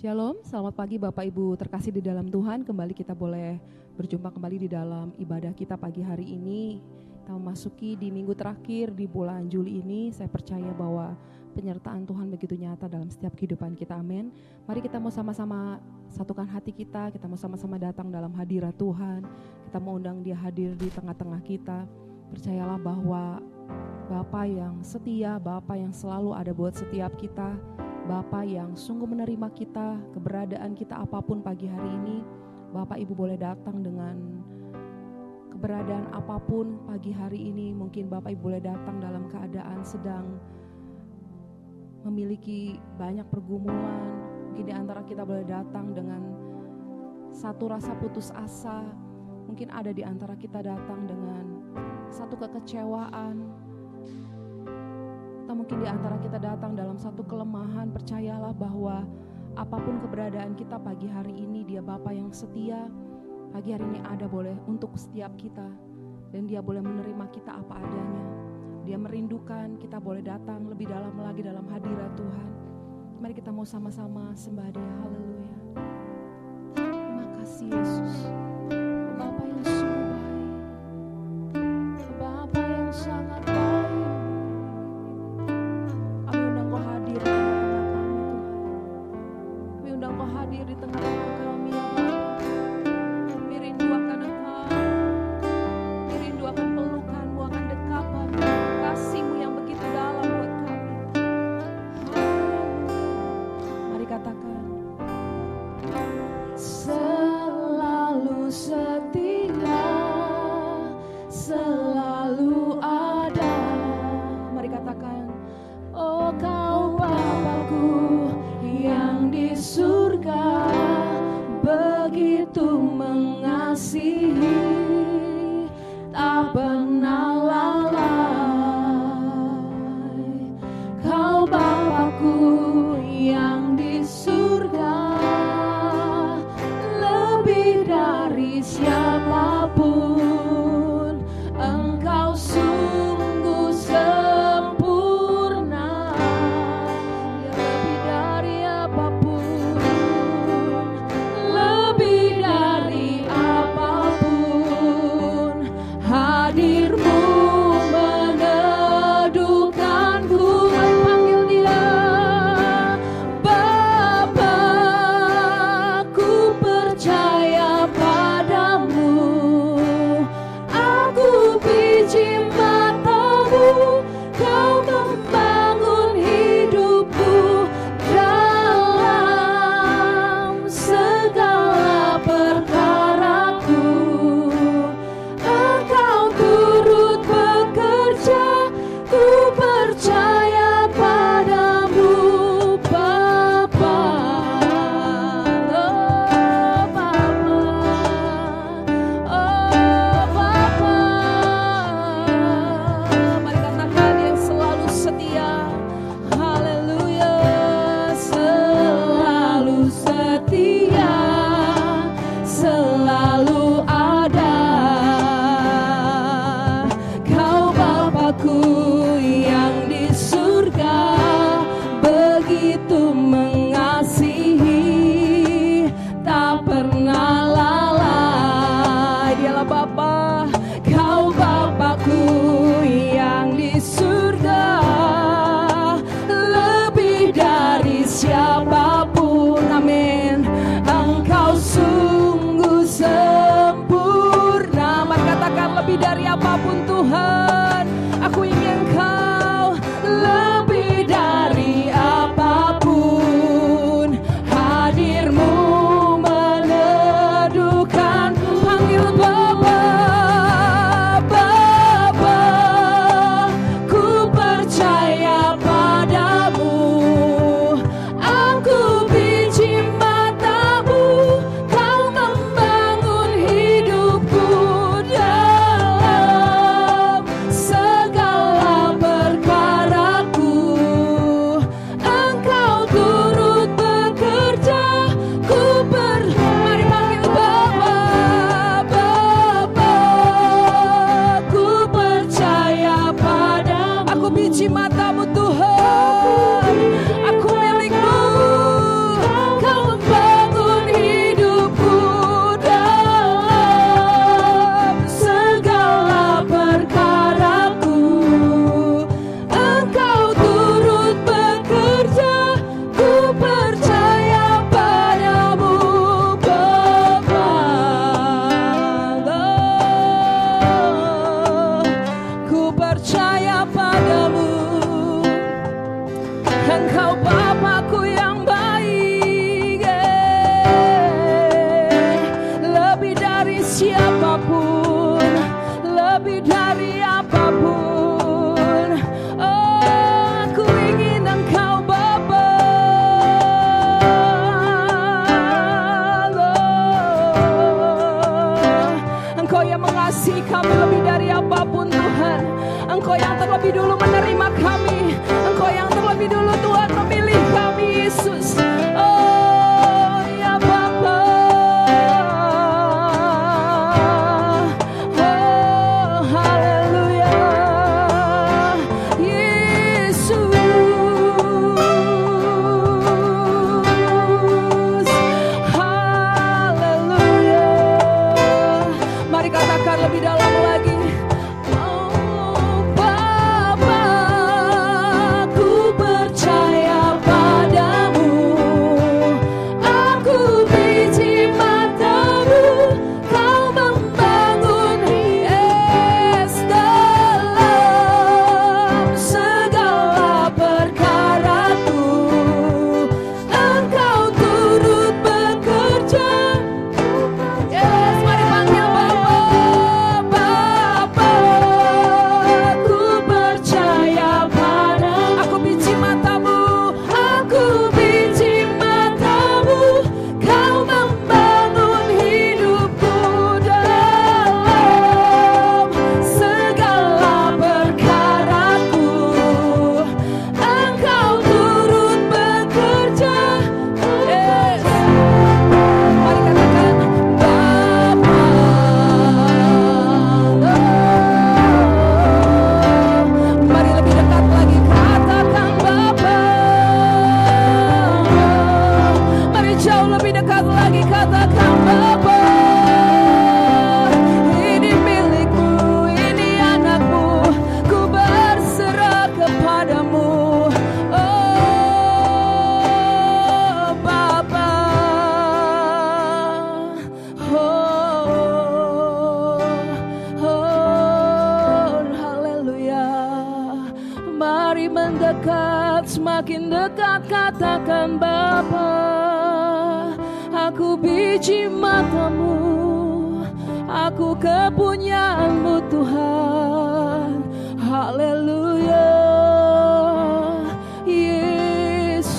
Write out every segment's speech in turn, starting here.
Shalom, selamat pagi Bapak Ibu terkasih di dalam Tuhan. Kembali kita boleh berjumpa kembali di dalam ibadah kita pagi hari ini. Kita memasuki di minggu terakhir di bulan Juli ini. Saya percaya bahwa penyertaan Tuhan begitu nyata dalam setiap kehidupan kita, amin. Mari kita mau sama-sama satukan hati kita mau sama-sama datang dalam hadirat Tuhan. Kita mau undang Dia hadir di tengah-tengah kita. Percayalah bahwa Bapa yang setia, Bapa yang selalu ada buat setiap kita, Bapa yang sungguh menerima kita, keberadaan kita apapun pagi hari ini. Bapak Ibu boleh datang dengan keberadaan apapun pagi hari ini. Mungkin Bapak Ibu boleh datang dalam keadaan sedang memiliki banyak pergumulan. Mungkin di antara kita boleh datang dengan satu rasa putus asa. Mungkin ada di antara kita datang dengan satu kekecewaan. Atau mungkin di antara kita datang dalam satu kelemahan. Percayalah bahwa apapun keberadaan kita pagi hari ini, Dia Bapa yang setia. Pagi hari ini ada boleh untuk setiap kita, dan Dia boleh menerima kita apa adanya. Dia merindukan kita boleh datang lebih dalam lagi dalam hadirat Tuhan. Mari kita mau sama-sama sembah Dia. Haleluya. Terima kasih Yesus, Bapa yang sungguh baik, Bapa yang sangat baik. Engkau hadir di tengah-tengah kami, ya Bapa. Kami rindu akan Engkau, kami rindu akan pelukan-Mu, akan dekapan-Mu, kasih-Mu yang begitu dalam buat kami. Mari katakan, selalu setia, selalu ada. Mari katakan, oh Kau Bapa-Ku yang di surga, begitu mengasihi, tak pernah lalai. Kau Bapa-Ku yang di surga, lebih dari siapapun, Engkau sungguh sempurna. Percaya padamu. siapapun, lebih dari apapun. Oh, aku ingin Engkau Bapa. Engkau yang mengasihi kami lebih dari apapun Tuhan. Engkau yang terlebih dulu menerima kami. Engkau yang terlebih dulu Tuhan memilih kami Yesus. Oh ya Bapa. Oh haleluya Yesus. Haleluya. Mari katakan lebih dalam lagi. Semakin dekat katakan Bapa, aku biji matamu, aku kepunyaanmu Tuhan. Haleluya Yesus.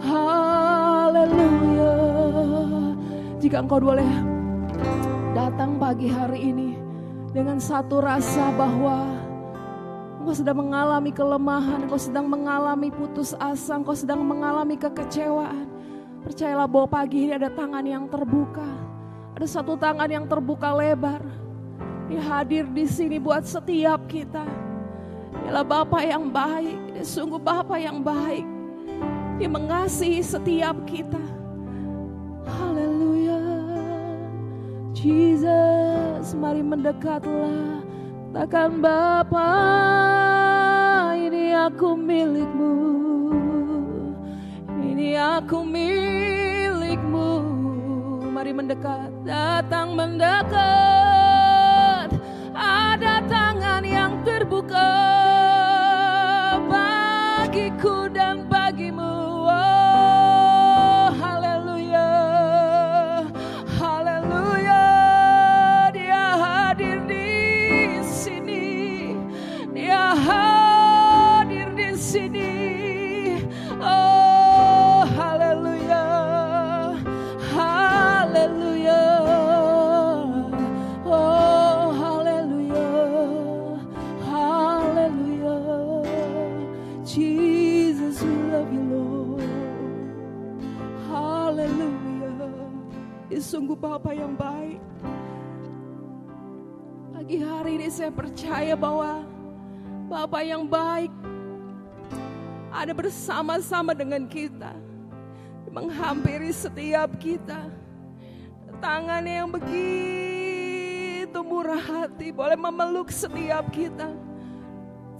Haleluya. Jika engkau boleh datang pagi hari ini dengan satu rasa bahwa engkau sedang mengalami kelemahan, engkau sedang mengalami putus asa, engkau sedang mengalami kekecewaan. Percayalah bahwa pagi ini ada tangan yang terbuka. Ada satu tangan yang terbuka lebar. Dia hadir di sini buat setiap kita. Dialah Bapa yang baik, dia sungguh Bapa yang baik. Dia mengasihi setiap kita. Haleluya. Jesus, mari mendekatlah. Katakan Bapa, ini aku milikmu, ini aku milikmu. Mari mendekat, datang mendekat. Ada tangan yang terbuka bagiku dan bagimu. Oh, haleluya, haleluya. Dia hadir di Dia hadir di sini. Oh, haleluya, haleluya. Oh, haleluya, haleluya. Jesus, we love you, Lord. Haleluya. Dia sungguh Bapa yang baik. Pagi hari ini saya percaya bahwa Bapa yang baik ada bersama-sama dengan kita, menghampiri setiap kita. Tangannya yang begitu murah hati boleh memeluk setiap kita.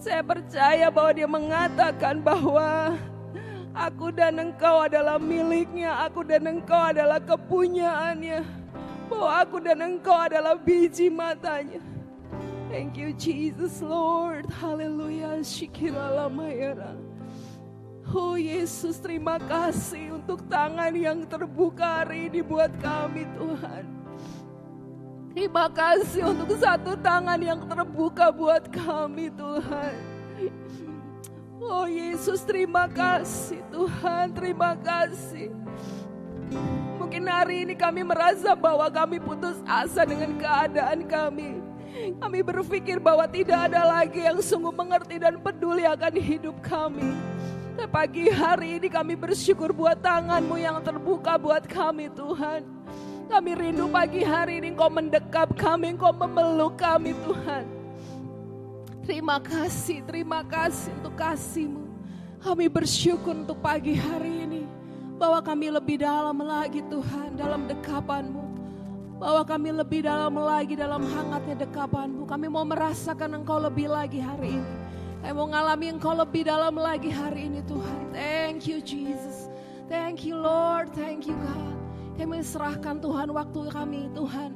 Saya percaya bahwa dia mengatakan bahwa aku dan engkau adalah miliknya, aku dan engkau adalah kepunyaannya, bahwa aku dan engkau adalah biji matanya. Thank you Jesus Lord. Haleluya. Shikirala mayara. Oh Yesus, terima kasih untuk tangan yang terbuka hari ini buat kami Tuhan. Terima kasih untuk satu tangan yang terbuka buat kami Tuhan. Oh Yesus, terima kasih Tuhan, terima kasih. Mungkin hari ini kami merasa bahwa kami putus asa dengan keadaan kami. Kami berpikir bahwa tidak ada lagi yang sungguh mengerti dan peduli akan hidup kami. Tapi pagi hari ini kami bersyukur buat tangan-Mu yang terbuka buat kami Tuhan. Kami rindu pagi hari ini Engkau mendekap kami, Engkau memeluk kami Tuhan. Terima kasih untuk kasih-Mu. Kami bersyukur untuk pagi hari ini. Bahwa kami lebih dalam lagi Tuhan dalam dekapan-Mu. Bahwa kami lebih dalam lagi dalam hangatnya dekapan-Mu. Kami mau merasakan Engkau lebih lagi hari ini. Kami mau ngalami Engkau lebih dalam lagi hari ini Tuhan. Thank you Jesus. Thank you Lord. Thank you God. Kami serahkan Tuhan waktu kami Tuhan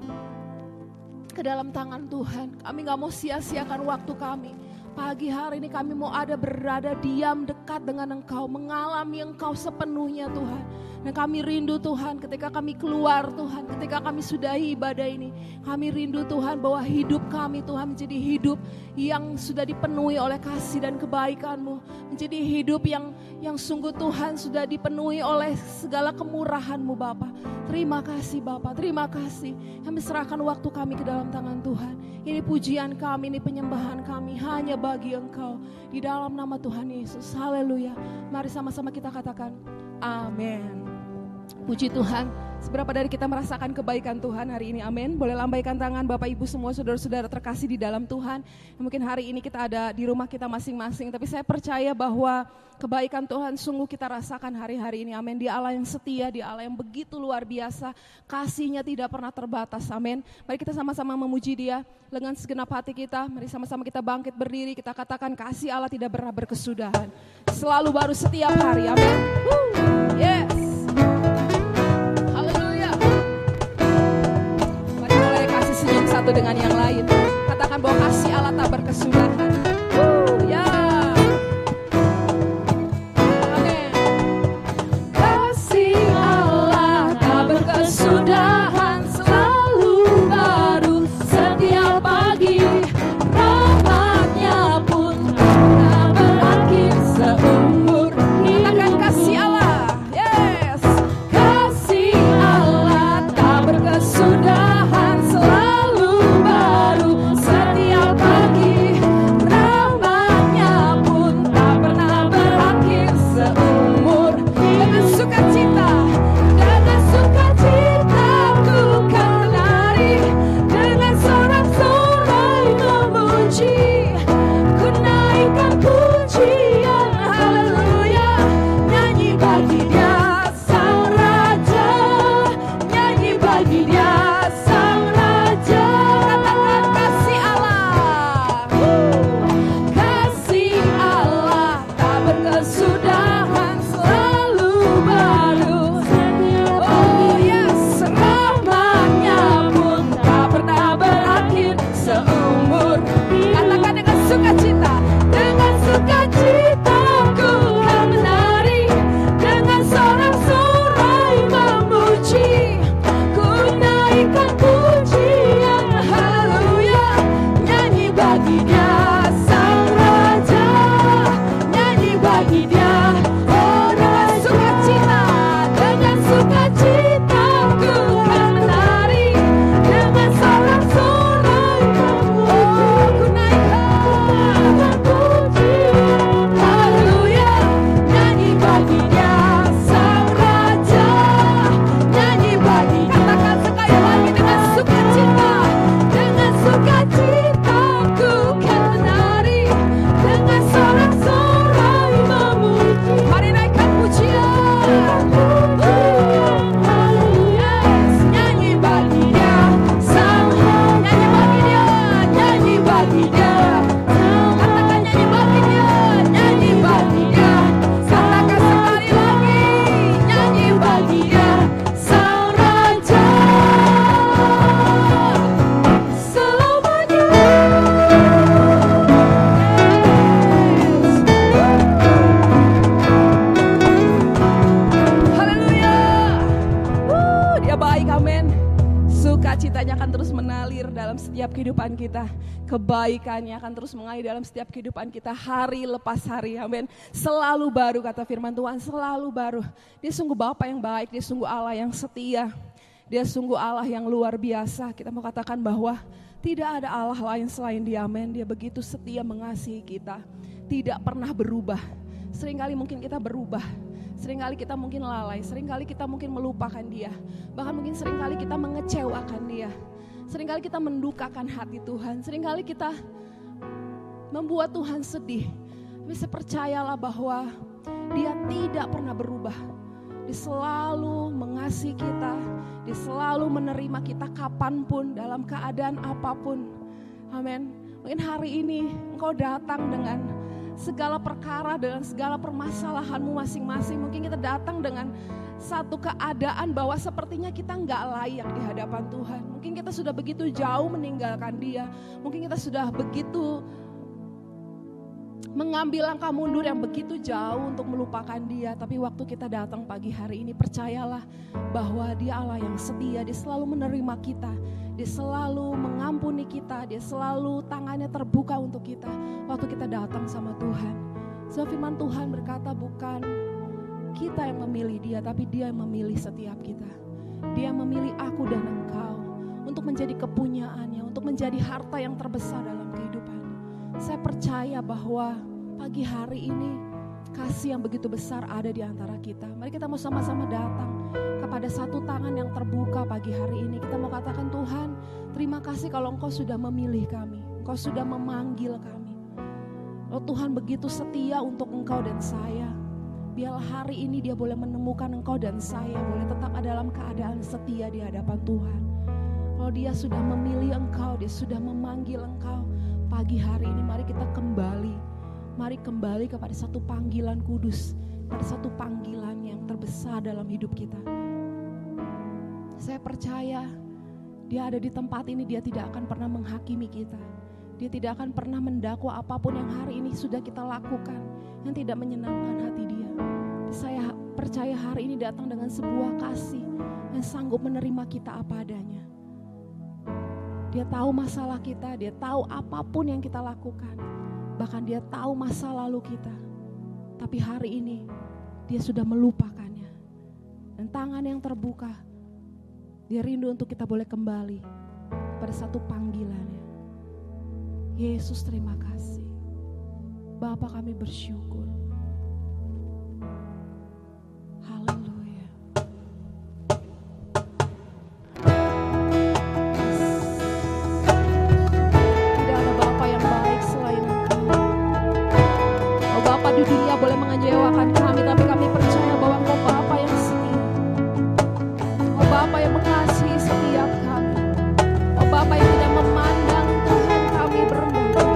ke dalam tangan Tuhan. Kami gak mau sia-siakan waktu kami. Pagi hari ini kami mau berada diam dekat dengan Engkau, mengalami Engkau sepenuhnya Tuhan. Dan kami rindu Tuhan ketika kami keluar Tuhan, ketika kami sudahi ibadah ini. Kami rindu Tuhan bahwa hidup kami Tuhan menjadi hidup yang sudah dipenuhi oleh kasih dan kebaikan-Mu. Menjadi hidup yang sungguh Tuhan sudah dipenuhi oleh segala kemurahan-Mu Bapa. Terima kasih Bapa, terima kasih. Kami serahkan waktu kami ke dalam tangan Tuhan. Ini pujian kami, ini penyembahan kami hanya bagi Engkau. Di dalam nama Tuhan Yesus, haleluya. Mari sama-sama kita katakan, amin. Puji Tuhan, seberapa dari kita merasakan kebaikan Tuhan hari ini, amin. Boleh lambaikan tangan Bapak Ibu semua saudara-saudara terkasih di dalam Tuhan. Mungkin hari ini kita ada di rumah kita masing-masing, tapi saya percaya bahwa kebaikan Tuhan sungguh kita rasakan hari-hari ini, amin. Dia Allah yang setia, Dia Allah yang begitu luar biasa, kasih-Nya tidak pernah terbatas, amin. Mari kita sama-sama memuji Dia dengan segenap hati kita. Mari sama-sama kita bangkit berdiri, kita katakan kasih Allah tidak pernah berkesudahan, selalu baru setiap hari, amin. Yes. Satu dengan yang lain, katakan bahwa kasih Allah tak berkesudahan. Ya, amin. Kasih Allah tak berkesudahan, selalu baru setiap pagi. Rahmat-Nya pun tak berakhir seumur hidup. Katakan kasih Allah, yes. Kasih Allah tak berkesudahan, selalu dengan Sukacitanya akan terus menalir dalam setiap kehidupan kita. Kebaikannya akan terus mengalir dalam setiap kehidupan kita hari lepas hari. Amin. Selalu baru kata firman Tuhan, selalu baru. Dia sungguh Bapa yang baik, dia sungguh Allah yang setia. Dia sungguh Allah yang luar biasa. Kita mau katakan bahwa tidak ada Allah lain selain Dia. Amin. Dia begitu setia mengasihi kita. Tidak pernah berubah. Seringkali mungkin kita berubah. Seringkali kita mungkin lalai, seringkali kita mungkin melupakan Dia. Bahkan mungkin seringkali kita mengecewakan Dia. Seringkali kita mendukakan hati Tuhan. Seringkali kita membuat Tuhan sedih. Tapi saya percayalah bahwa Dia tidak pernah berubah. Dia selalu mengasihi kita. Dia selalu menerima kita kapanpun, dalam keadaan apapun. Amin. Mungkin hari ini engkau datang dengan segala perkara, dengan segala permasalahanmu masing-masing. Mungkin kita datang dengan satu keadaan bahwa sepertinya kita nggak layak di hadapan Tuhan. Mungkin kita sudah begitu jauh meninggalkan Dia. Mungkin kita sudah begitu mengambil langkah mundur yang begitu jauh untuk melupakan Dia. Tapi waktu kita datang pagi hari ini, percayalah bahwa Dia Allah yang setia. Dia selalu menerima kita. Dia selalu mengampuni kita. Dia selalu tangannya terbuka untuk kita waktu kita datang sama Tuhan. Sebab firman Tuhan berkata bukan kita yang memilih Dia, tapi Dia yang memilih setiap kita. Dia memilih aku dan engkau untuk menjadi kepunyaannya, untuk menjadi harta yang terbesar dalam kehidupan. Saya percaya bahwa pagi hari ini kasih yang begitu besar ada di antara kita. Mari kita mau sama-sama datang kepada satu tangan yang terbuka pagi hari ini. Kita mau katakan, Tuhan, terima kasih kalau Engkau sudah memilih kami. Engkau sudah memanggil kami. Oh Tuhan, begitu setia untuk Engkau dan saya. Biarlah hari ini Dia boleh menemukan Engkau dan saya boleh tetap dalam keadaan setia di hadapan Tuhan. Kalau Dia sudah memilih Engkau, Dia sudah memanggil Engkau. Pagi hari ini mari kita kembali. Mari kembali kepada satu panggilan kudus, pada satu panggilan yang terbesar dalam hidup kita. Saya percaya Dia ada di tempat ini, Dia tidak akan pernah menghakimi kita. Dia tidak akan pernah mendakwa apapun yang hari ini sudah kita lakukan yang tidak menyenangkan hati Dia. Saya percaya hari ini datang dengan sebuah kasih yang sanggup menerima kita apa adanya. Dia tahu masalah kita, Dia tahu apapun yang kita lakukan. Bahkan Dia tahu masa lalu kita. Tapi hari ini Dia sudah melupakannya. Dan tangan yang terbuka, Dia rindu untuk kita boleh kembali pada satu panggilannya. Yesus, terima kasih. Bapa, kami bersyukur. Haleluya. Tidak ada Bapa yang baik selain Engkau. Oh Bapa, di dunia boleh mengecewakan kami, tapi kami percaya bahwa Engkau Bapa yang setia. Oh Bapa yang mengasihi setiap kami. Oh Bapa yang tidak memandang Tuhan kami berendah.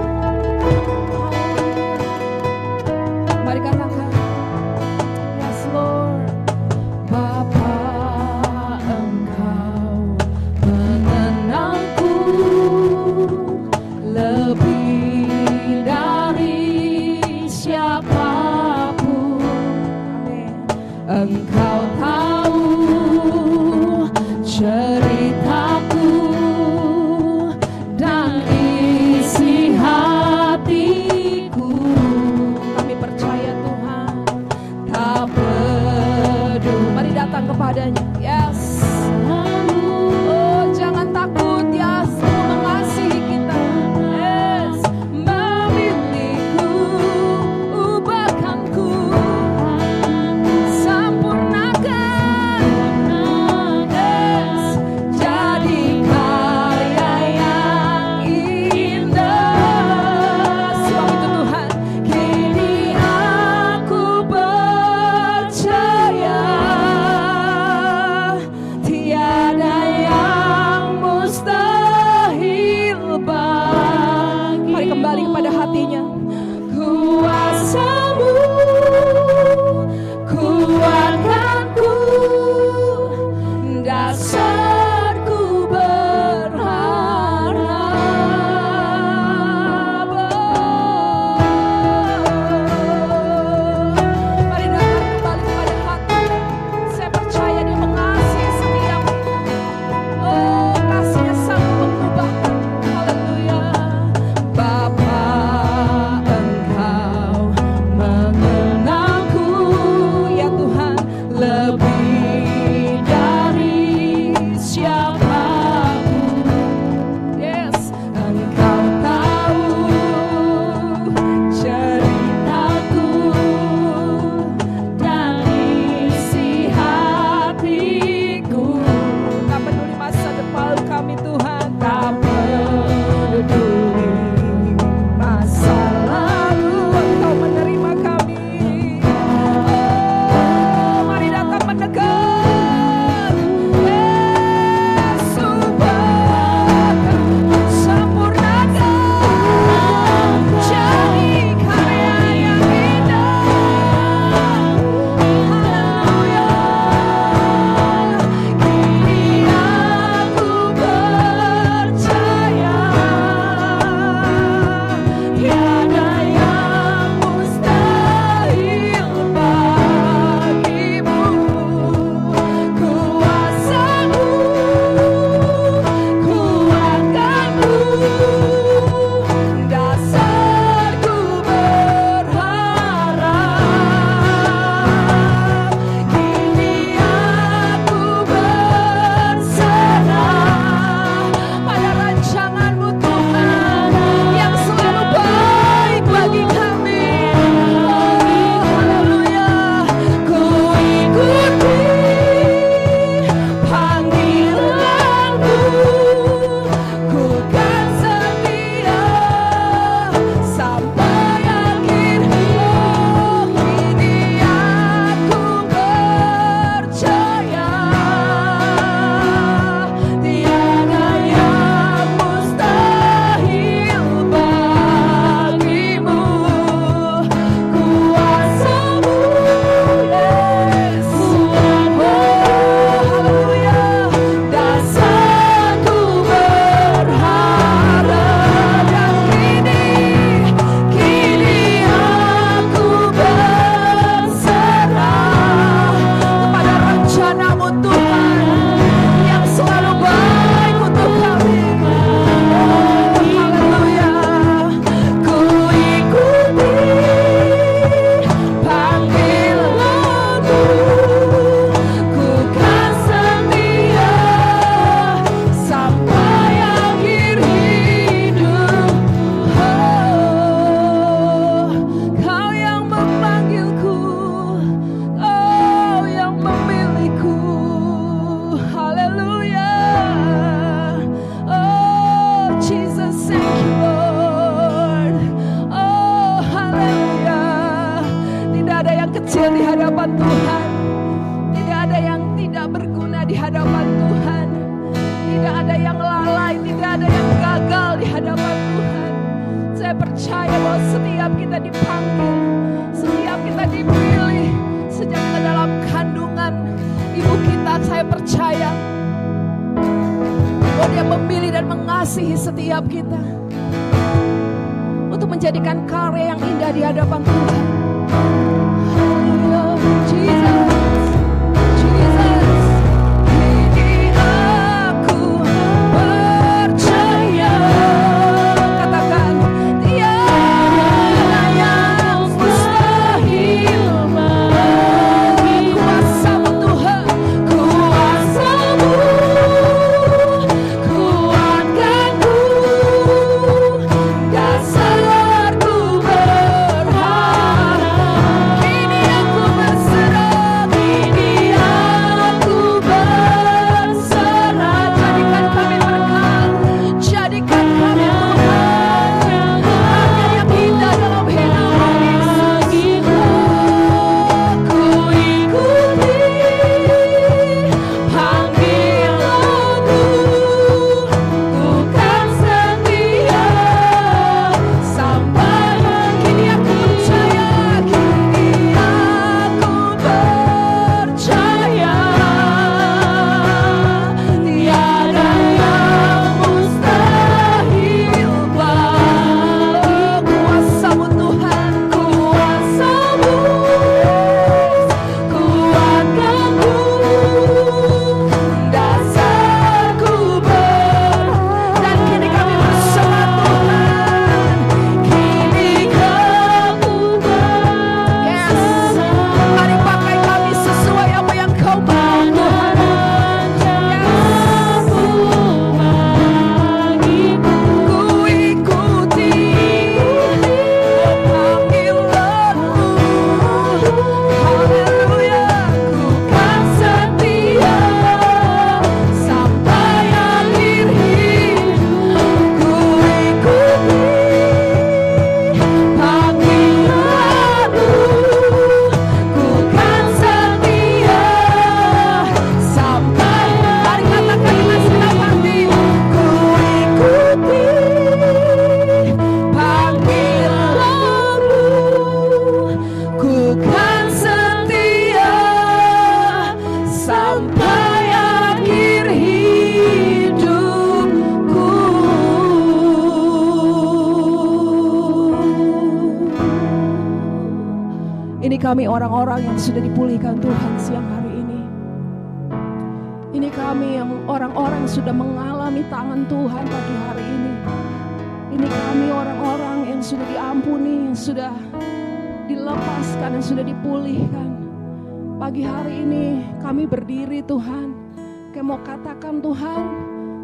ada yang lalai, tidak ada yang gagal di hadapan Tuhan. Saya percaya bahwa setiap kita dipanggil, setiap kita dipilih, sejak kita dalam kandungan ibu kita, saya percaya bahwa Dia memilih dan mengasihi setiap kita untuk menjadikan karya yang indah di hadapan Tuhan. Haleluya, Jesus, Jesus. Kini aku percaya, katakan, tiada yang mustahil bagi kuasa-Mu Tuhan, kuasa-Mu kuatkanku, dasarku berharap. Kini aku berserah, kini aku berserah. Jadikan kami berkat, jadikan kami Tuhan, karya yang indah dalam hidup Yesus. Ku ikuti panggilanmu, ku kan setia sampai kini aku percaya, kini aku percaya, tiada yang mustahil bagi kuasa-Mu Tuhan, kuasa-Mu kuatkanku, dasarku dan kini kami bersama Tuhan, kini kamu yes, mari pakai kami sesuai apa yang Kau mau Tuhan. Yes, ku ikuti panggilanmu, haleluya, ku kan setia sampai akhir hidup. Ku ikuti panggilanmu, ku kan setia sampai, mari katakan dengan senang hati, ku ikuti panggilanmu, ku kan setia sampai akhir hidupku. Ini kami orang-orang yang sudah dipulihkan Tuhan siang hari ini. Ini kami yang orang-orang yang sudah mengalami tangan Tuhan pagi hari ini. Ini kami orang-orang yang sudah diampuni, yang sudah dilepaskan, yang sudah dipulihkan. Pagi hari ini kami berdiri Tuhan, kami mau katakan Tuhan,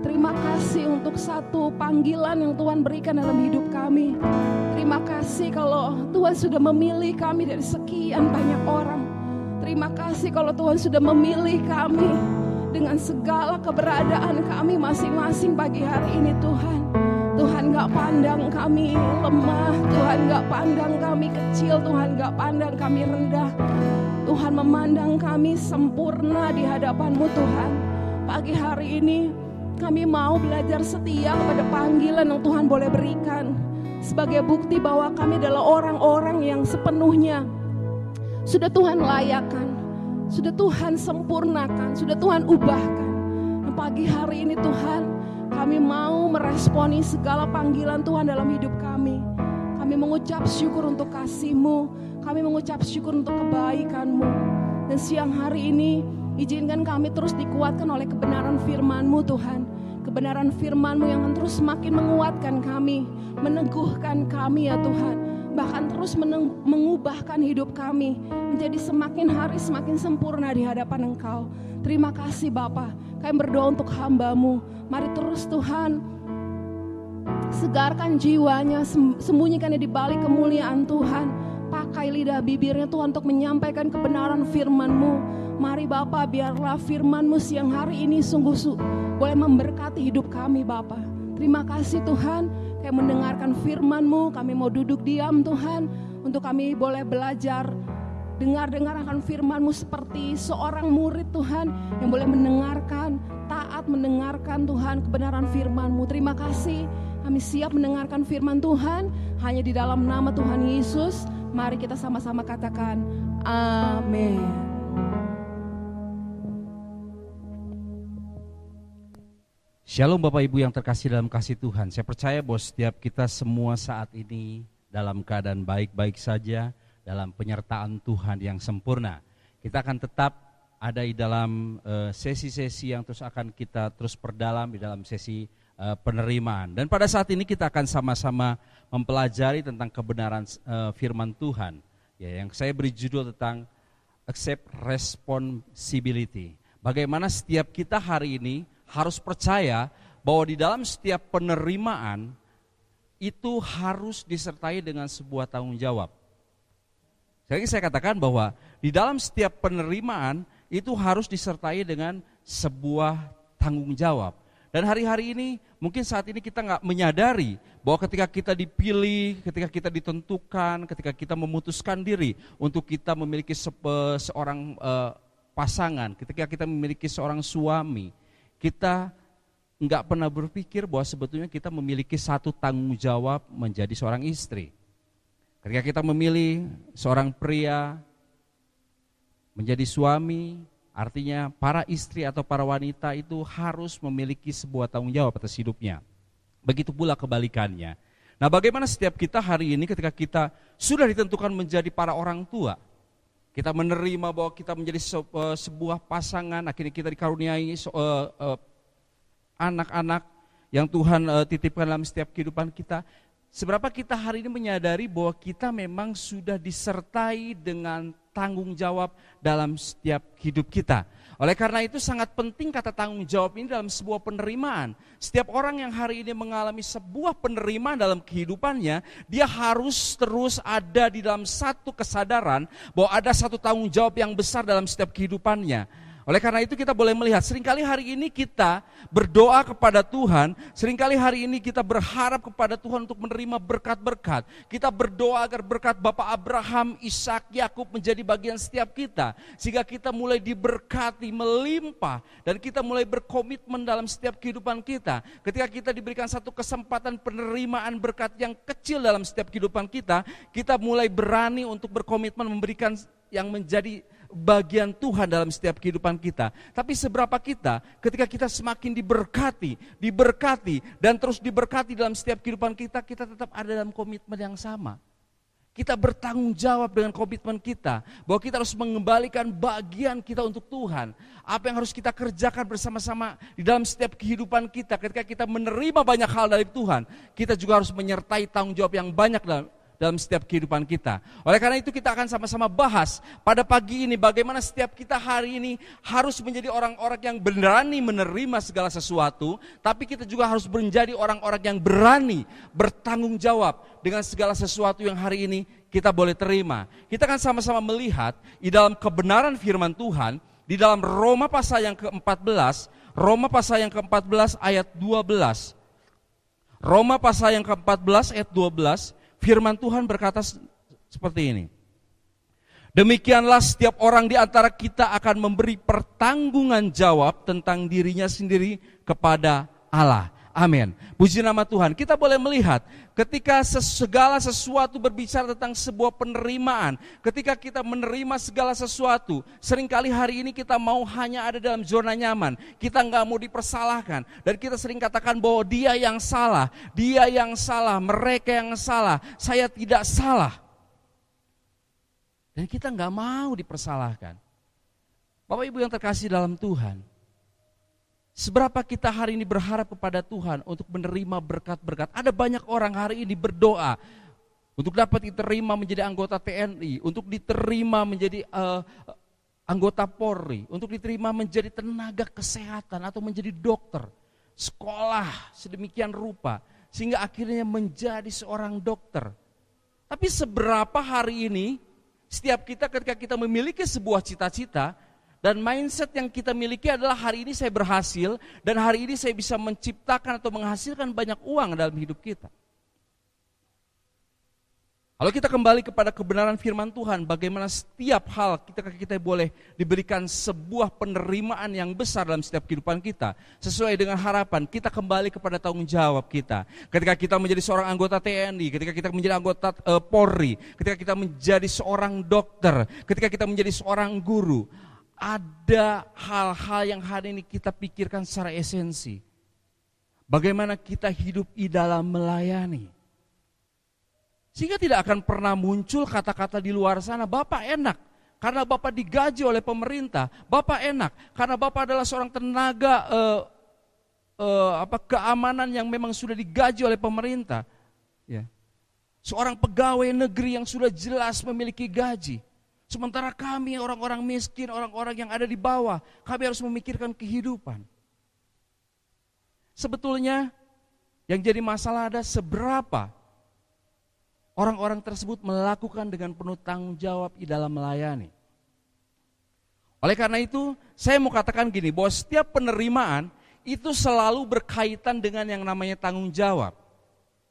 terima kasih untuk satu panggilan yang Tuhan berikan dalam hidup kami. Terima kasih kalau Tuhan sudah memilih kami dari sekian banyak orang. Terima kasih kalau Tuhan sudah memilih kami dengan segala keberadaan kami masing-masing pagi hari ini Tuhan. Tuhan gak pandang kami lemah, Tuhan gak pandang kami kecil, Tuhan gak pandang kami rendah. Tuhan memandang kami sempurna di hadapan-Mu Tuhan. Pagi hari ini kami mau belajar setia kepada panggilan yang Tuhan boleh berikan. Sebagai bukti bahwa kami adalah orang-orang yang sepenuhnya sudah Tuhan layakkan, sudah Tuhan sempurnakan, sudah Tuhan ubahkan. Nah, pagi hari ini Tuhan, kami mau meresponi segala panggilan Tuhan dalam hidup kami. Kami mengucap syukur untuk kasih-Mu, kami mengucap syukur untuk kebaikan-Mu. Dan siang hari ini izinkan kami terus dikuatkan oleh kebenaran firman-Mu Tuhan. Kebenaran firman-Mu yang akan terus semakin menguatkan kami, meneguhkan kami ya Tuhan. Bahkan terus mengubahkan hidup kami menjadi semakin hari semakin sempurna di hadapan Engkau. Terima kasih Bapa. Kami berdoa untuk hamba-Mu. Mari terus Tuhan, segarkan jiwanya, sembunyikannya di balik kemuliaan Tuhan. Pakai lidah bibirnya Tuhan untuk menyampaikan kebenaran firman-Mu. Mari Bapa, biarlah firman-Mu siang hari ini sungguh boleh memberkati hidup kami Bapa. Terima kasih Tuhan, kami mendengarkan firman-Mu, kami mau duduk diam Tuhan, untuk kami boleh belajar, dengar akan firman-Mu seperti seorang murid Tuhan, yang boleh mendengarkan, taat siap mendengarkan Tuhan kebenaran firman-Mu. Terima kasih, kami siap mendengarkan firman Tuhan hanya di dalam nama Tuhan Yesus. Mari kita sama-sama katakan amin. Shalom Bapak Ibu yang terkasih dalam kasih Tuhan. Saya percaya bahwa setiap kita semua saat ini dalam keadaan baik-baik saja, dalam penyertaan Tuhan yang sempurna. Kita akan tetap ada di dalam sesi-sesi yang terus akan kita terus perdalam di dalam sesi penerimaan. Dan pada saat ini kita akan sama-sama mempelajari tentang kebenaran firman Tuhan. Ya, yang saya beri judul tentang accept responsibility. Bagaimana setiap kita hari ini harus percaya bahwa di dalam setiap penerimaan itu harus disertai dengan sebuah tanggung jawab. Jadi saya katakan bahwa di dalam setiap penerimaan itu harus disertai dengan sebuah tanggung jawab. Dan hari-hari ini mungkin saat ini kita nggak menyadari bahwa ketika kita dipilih, ketika kita ditentukan, ketika kita memutuskan diri untuk kita memiliki seorang pasangan, ketika kita memiliki seorang suami, kita nggak pernah berpikir bahwa sebetulnya kita memiliki satu tanggung jawab menjadi seorang istri. Ketika kita memilih seorang pria menjadi suami, artinya para istri atau para wanita itu harus memiliki sebuah tanggung jawab atas hidupnya. Begitu pula kebalikannya. Nah, bagaimana setiap kita hari ini ketika kita sudah ditentukan menjadi para orang tua, kita menerima bahwa kita menjadi sebuah pasangan, akhirnya kita dikaruniai anak-anak yang Tuhan titipkan dalam setiap kehidupan kita. Seberapa kita hari ini menyadari bahwa kita memang sudah disertai dengan tanggung jawab dalam setiap hidup kita. Oleh karena itu sangat penting kata tanggung jawab ini dalam sebuah penerimaan. Setiap orang yang hari ini mengalami sebuah penerimaan dalam kehidupannya, dia harus terus ada di dalam satu kesadaran bahwa ada satu tanggung jawab yang besar dalam setiap kehidupannya. Oleh karena itu kita boleh melihat, seringkali hari ini kita berdoa kepada Tuhan, seringkali hari ini kita berharap kepada Tuhan untuk menerima berkat-berkat. Kita berdoa agar berkat Bapak Abraham, Ishak, Yakub menjadi bagian setiap kita. Sehingga kita mulai diberkati, melimpah, dan kita mulai berkomitmen dalam setiap kehidupan kita. Ketika kita diberikan satu kesempatan penerimaan berkat yang kecil dalam setiap kehidupan kita, kita mulai berani untuk berkomitmen memberikan yang menjadi bagian Tuhan dalam setiap kehidupan kita. Tapi seberapa kita ketika kita semakin diberkati dan terus diberkati dalam setiap kehidupan kita, kita tetap ada dalam komitmen yang sama. Kita bertanggung jawab dengan komitmen kita bahwa kita harus mengembalikan bagian kita untuk Tuhan. Apa yang harus kita kerjakan bersama-sama di dalam setiap kehidupan kita. Ketika kita menerima banyak hal dari Tuhan, kita juga harus menyertai tanggung jawab yang banyak dalam setiap kehidupan kita. Oleh karena itu kita akan sama-sama bahas pada pagi ini bagaimana setiap kita hari ini harus menjadi orang-orang yang berani menerima segala sesuatu, tapi kita juga harus menjadi orang-orang yang berani bertanggung jawab dengan segala sesuatu yang hari ini kita boleh terima. Kita akan sama-sama melihat di dalam kebenaran firman Tuhan, di dalam Roma pasal yang ke-14, Roma pasal yang ke-14 ayat 12. Roma pasal yang ke-14 ayat 12, firman Tuhan berkata seperti ini. Demikianlah setiap orang di antara kita akan memberi pertanggungan jawab tentang dirinya sendiri kepada Allah. Amin. Puji nama Tuhan. Kita boleh melihat ketika segala sesuatu berbicara tentang sebuah penerimaan. Ketika kita menerima segala sesuatu, seringkali hari ini kita mau hanya ada dalam zona nyaman. Kita nggak mau dipersalahkan. Dan kita sering katakan bahwa dia yang salah, mereka yang salah, saya tidak salah. Dan kita nggak mau dipersalahkan. Bapak Ibu yang terkasih dalam Tuhan, seberapa kita hari ini berharap kepada Tuhan untuk menerima berkat-berkat. Ada banyak orang hari ini berdoa untuk dapat diterima menjadi anggota TNI, untuk diterima menjadi anggota Polri, untuk diterima menjadi tenaga kesehatan atau menjadi dokter, sekolah sedemikian rupa, sehingga akhirnya menjadi seorang dokter. Tapi seberapa hari ini setiap kita ketika kita memiliki sebuah cita-cita, dan mindset yang kita miliki adalah hari ini saya berhasil dan hari ini saya bisa menciptakan atau menghasilkan banyak uang dalam hidup kita. Kalau kita kembali kepada kebenaran firman Tuhan, bagaimana setiap hal kita boleh diberikan sebuah penerimaan yang besar dalam setiap kehidupan kita. Sesuai dengan harapan, kita kembali kepada tanggung jawab kita. Ketika kita menjadi seorang anggota TNI, ketika kita menjadi anggota Polri, ketika kita menjadi seorang dokter, ketika kita menjadi seorang guru, ada hal-hal yang hari ini kita pikirkan secara esensi. Bagaimana kita hidup di dalam melayani. Sehingga tidak akan pernah muncul kata-kata di luar sana, Bapak enak karena Bapak digaji oleh pemerintah. Bapak enak karena Bapak adalah seorang tenaga keamanan yang memang sudah digaji oleh pemerintah. Ya. Seorang pegawai negeri yang sudah jelas memiliki gaji. Sementara kami orang-orang miskin, orang-orang yang ada di bawah, kami harus memikirkan kehidupan. Sebetulnya yang jadi masalah ada seberapa orang-orang tersebut melakukan dengan penuh tanggung jawab di dalam melayani. Oleh karena itu, saya mau katakan gini, bahwa setiap penerimaan itu selalu berkaitan dengan yang namanya tanggung jawab.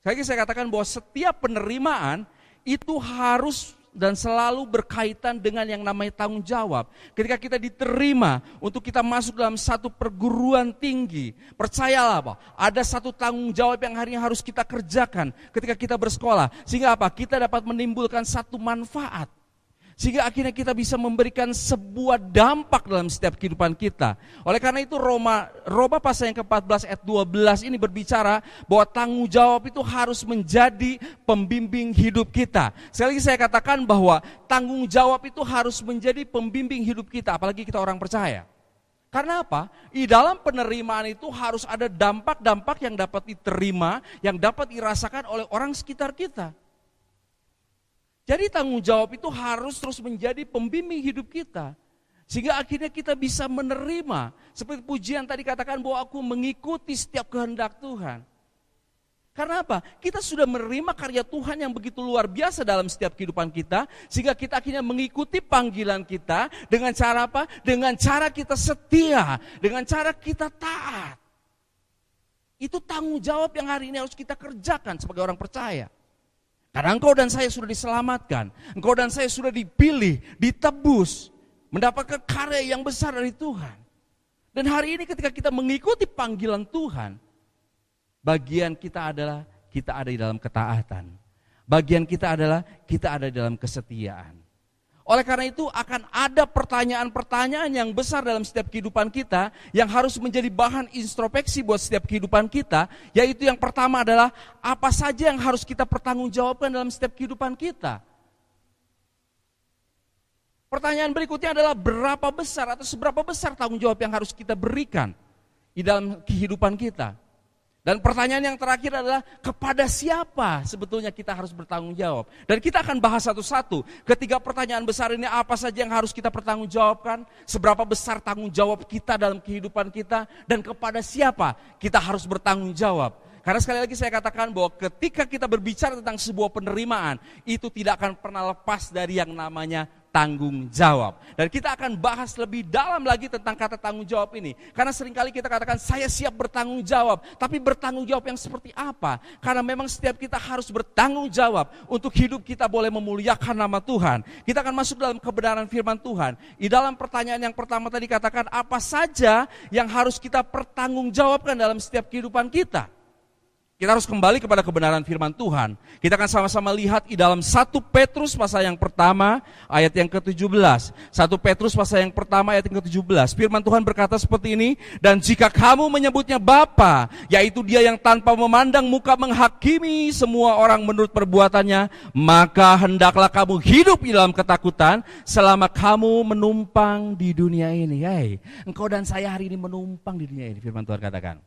Sekali lagi saya katakan bahwa setiap penerimaan itu harus dan selalu berkaitan dengan yang namanya tanggung jawab. Ketika kita diterima untuk kita masuk dalam satu perguruan tinggi, percayalah Pak, ada satu tanggung jawab yang hari ini harus kita kerjakan ketika kita bersekolah. Sehingga apa? Kita dapat menimbulkan satu manfaat. Sehingga akhirnya kita bisa memberikan sebuah dampak dalam setiap kehidupan kita. Oleh karena itu Roma pasal yang ke-14 ayat 12 ini berbicara bahwa tanggung jawab itu harus menjadi pembimbing hidup kita. Sekali lagi saya katakan bahwa tanggung jawab itu harus menjadi pembimbing hidup kita, apalagi kita orang percaya. Karena apa? Di dalam penerimaan itu harus ada dampak-dampak yang dapat diterima, yang dapat dirasakan oleh orang sekitar kita. Jadi tanggung jawab itu harus terus menjadi pembimbing hidup kita. Sehingga akhirnya kita bisa menerima. Seperti pujian tadi katakan bahwa aku mengikuti setiap kehendak Tuhan. Karena apa? Kita sudah menerima karya Tuhan yang begitu luar biasa dalam setiap kehidupan kita. Sehingga kita akhirnya mengikuti panggilan kita dengan cara apa? Dengan cara kita setia. Dengan cara kita taat. Itu tanggung jawab yang hari ini harus kita kerjakan sebagai orang percaya. Karena engkau dan saya sudah diselamatkan, engkau dan saya sudah dipilih, ditebus, mendapatkan karya yang besar dari Tuhan. Dan hari ini ketika kita mengikuti panggilan Tuhan, bagian kita adalah kita ada di dalam ketaatan. Bagian kita adalah kita ada di dalam kesetiaan. Oleh karena itu akan ada pertanyaan-pertanyaan yang besar dalam setiap kehidupan kita yang harus menjadi bahan introspeksi buat setiap kehidupan kita, yaitu yang pertama adalah apa saja yang harus kita pertanggungjawabkan dalam setiap kehidupan kita. Pertanyaan berikutnya adalah berapa besar atau seberapa besar tanggung jawab yang harus kita berikan di dalam kehidupan kita. Dan pertanyaan yang terakhir adalah kepada siapa sebetulnya kita harus bertanggung jawab. Dan kita akan bahas satu-satu. Ketiga pertanyaan besar ini apa saja yang harus kita pertanggungjawabkan, seberapa besar tanggung jawab kita dalam kehidupan kita, dan kepada siapa kita harus bertanggung jawab. Karena sekali lagi saya katakan bahwa ketika kita berbicara tentang sebuah penerimaan, itu tidak akan pernah lepas dari yang namanya tanggung jawab. Dan kita akan bahas lebih dalam lagi tentang kata tanggung jawab ini. Karena seringkali kita katakan saya siap bertanggung jawab. Tapi bertanggung jawab yang seperti apa? Karena memang setiap kita harus bertanggung jawab untuk hidup kita boleh memuliakan nama Tuhan. Kita akan masuk dalam kebenaran firman Tuhan. Di dalam pertanyaan yang pertama tadi katakan apa saja yang harus kita pertanggungjawabkan dalam setiap kehidupan kita. Kita harus kembali kepada kebenaran firman Tuhan. Kita akan sama-sama lihat di dalam 1 Petrus pasal yang pertama ayat yang ke-17. 1 Petrus pasal yang pertama ayat yang ke-17. Firman Tuhan berkata seperti ini, dan jika kamu menyebutnya Bapa, yaitu Dia yang tanpa memandang muka menghakimi semua orang menurut perbuatannya, maka hendaklah kamu hidup di dalam ketakutan selama kamu menumpang di dunia ini. Hey, engkau dan saya hari ini menumpang di dunia ini, firman Tuhan katakan.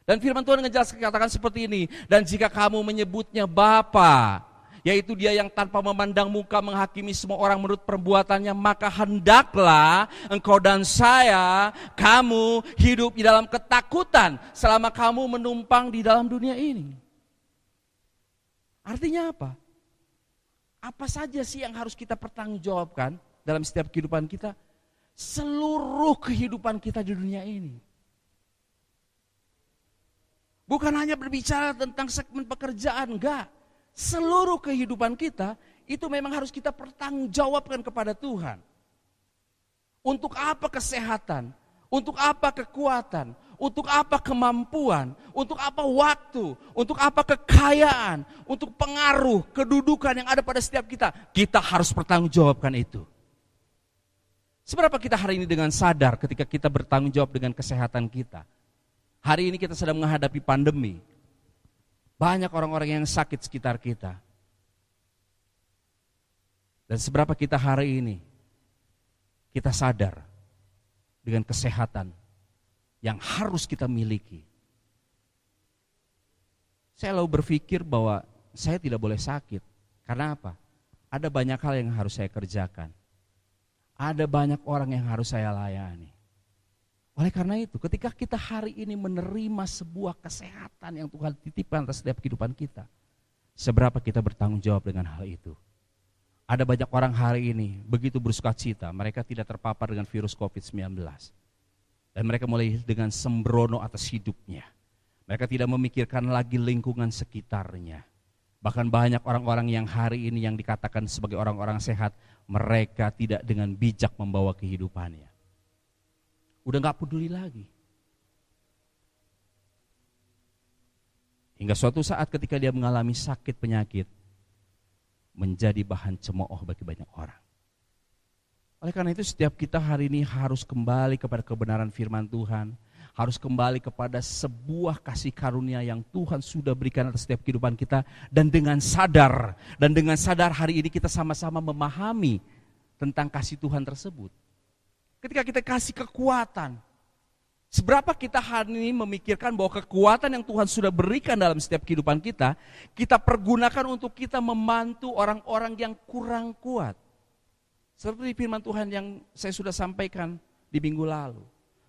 Dan firman Tuhan ngejelaskan katakan seperti ini, dan jika kamu menyebutnya Bapa, yaitu Dia yang tanpa memandang muka menghakimi semua orang menurut perbuatannya, maka hendaklah engkau dan saya, kamu hidup di dalam ketakutan selama kamu menumpang di dalam dunia ini. Artinya apa? Apa saja sih yang harus kita pertanggungjawabkan dalam setiap kehidupan kita? Seluruh kehidupan kita di dunia ini. Bukan hanya berbicara tentang segmen pekerjaan, enggak. seluruh kehidupan kita itu memang harus kita pertanggungjawabkan kepada Tuhan. Untuk apa kesehatan? Untuk apa kekuatan? Untuk apa kemampuan? Untuk apa waktu? Untuk apa kekayaan? Untuk pengaruh, kedudukan yang ada pada setiap kita? Kita harus pertanggungjawabkan itu. Seberapa kita hari ini dengan sadar ketika kita bertanggung jawab dengan kesehatan kita? Hari ini kita sedang menghadapi pandemi. Banyak orang-orang yang sakit sekitar kita. Dan seberapa kita hari ini, kita sadar dengan kesehatan yang harus kita miliki. Saya lalu berpikir bahwa saya tidak boleh sakit. Karena apa? Ada banyak hal yang harus saya kerjakan. Ada banyak orang yang harus saya layani. Oleh karena itu, ketika kita hari ini menerima sebuah kesehatan yang Tuhan titipkan atas setiap kehidupan kita, seberapa kita bertanggung jawab dengan hal itu? Ada banyak orang hari ini begitu bersukacita, mereka tidak terpapar dengan virus COVID-19. Dan mereka mulai dengan sembrono atas hidupnya. Mereka tidak memikirkan lagi lingkungan sekitarnya. Bahkan banyak orang-orang yang hari ini yang dikatakan sebagai orang-orang sehat, mereka tidak dengan bijak membawa kehidupannya. Udah gak peduli lagi. Hingga suatu saat ketika dia mengalami sakit penyakit, menjadi bahan cemooh bagi banyak orang. Oleh karena itu setiap kita hari ini harus kembali kepada kebenaran firman Tuhan, harus kembali kepada sebuah kasih karunia yang Tuhan sudah berikan atas setiap kehidupan kita, dan dengan sadar hari ini kita sama-sama memahami tentang kasih Tuhan tersebut. Ketika kita kasih kekuatan, seberapa kita hari ini memikirkan bahwa kekuatan yang Tuhan sudah berikan dalam setiap kehidupan kita, kita pergunakan untuk kita membantu orang-orang yang kurang kuat. Seperti firman Tuhan yang saya sudah sampaikan di minggu lalu.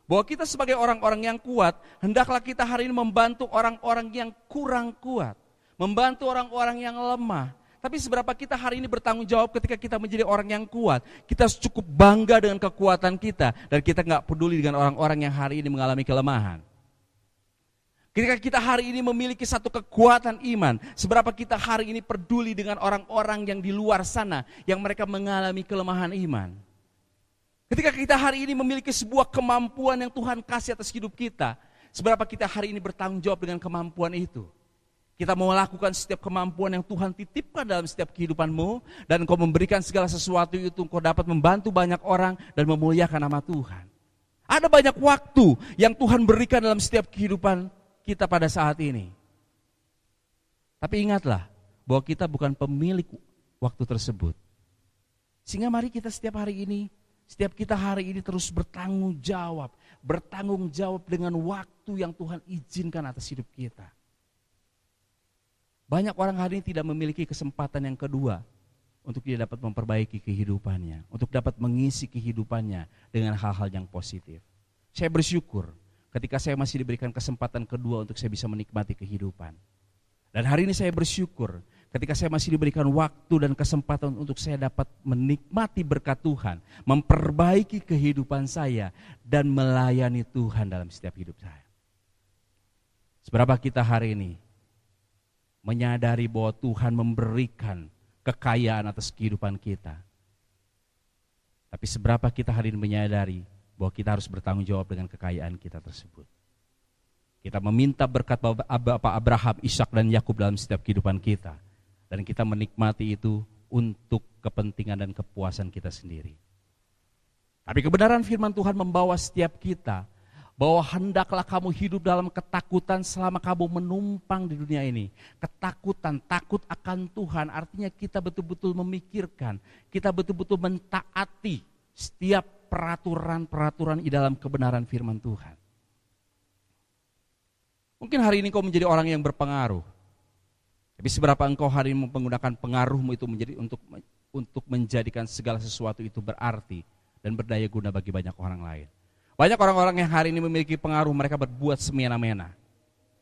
Bahwa kita sebagai orang-orang yang kuat, hendaklah kita hari ini membantu orang-orang yang kurang kuat. Membantu orang-orang yang lemah. Tapi seberapa kita hari ini bertanggung jawab ketika kita menjadi orang yang kuat. Kita cukup bangga dengan kekuatan kita. Dan kita gak peduli dengan orang-orang yang hari ini mengalami kelemahan. Ketika kita hari ini memiliki satu kekuatan iman. Seberapa kita hari ini peduli dengan orang-orang yang di luar sana. Yang mereka mengalami kelemahan iman. Ketika kita hari ini memiliki sebuah kemampuan yang Tuhan kasih atas hidup kita. Seberapa kita hari ini bertanggung jawab dengan kemampuan itu. Kita mau melakukan setiap kemampuan yang Tuhan titipkan dalam setiap kehidupanmu. Dan engkau memberikan segala sesuatu itu, engkau dapat membantu banyak orang dan memuliakan nama Tuhan. Ada banyak waktu yang Tuhan berikan dalam setiap kehidupan kita pada saat ini. Tapi ingatlah bahwa kita bukan pemilik waktu tersebut. Sehingga mari kita setiap kita hari ini terus bertanggung jawab dengan waktu yang Tuhan izinkan atas hidup kita. Banyak orang hari ini tidak memiliki kesempatan yang kedua untuk dia dapat memperbaiki kehidupannya, untuk dapat mengisi kehidupannya dengan hal-hal yang positif. Saya bersyukur ketika saya masih diberikan kesempatan kedua untuk saya bisa menikmati kehidupan. Dan hari ini saya bersyukur ketika saya masih diberikan waktu dan kesempatan untuk saya dapat menikmati berkat Tuhan, memperbaiki kehidupan saya dan melayani Tuhan dalam setiap hidup saya. Seberapa kita hari ini menyadari bahwa Tuhan memberikan kekayaan atas kehidupan kita. Tapi seberapa kita hari ini menyadari bahwa kita harus bertanggung jawab dengan kekayaan kita tersebut. Kita meminta berkat Bapak Abraham, Ishak dan Yakub dalam setiap kehidupan kita. Dan kita menikmati itu untuk kepentingan dan kepuasan kita sendiri. Tapi kebenaran firman Tuhan membawa setiap kita bahwa hendaklah kamu hidup dalam ketakutan selama kamu menumpang di dunia ini. Ketakutan, takut akan Tuhan artinya kita betul-betul memikirkan, kita betul-betul mentaati setiap peraturan-peraturan di dalam kebenaran firman Tuhan. Mungkin hari ini kau menjadi orang yang berpengaruh. Tapi seberapa engkau hari ini menggunakan pengaruhmu itu menjadi untuk menjadikan segala sesuatu itu berarti dan berdaya guna bagi banyak orang lain. Banyak orang-orang yang hari ini memiliki pengaruh, mereka berbuat semena-mena.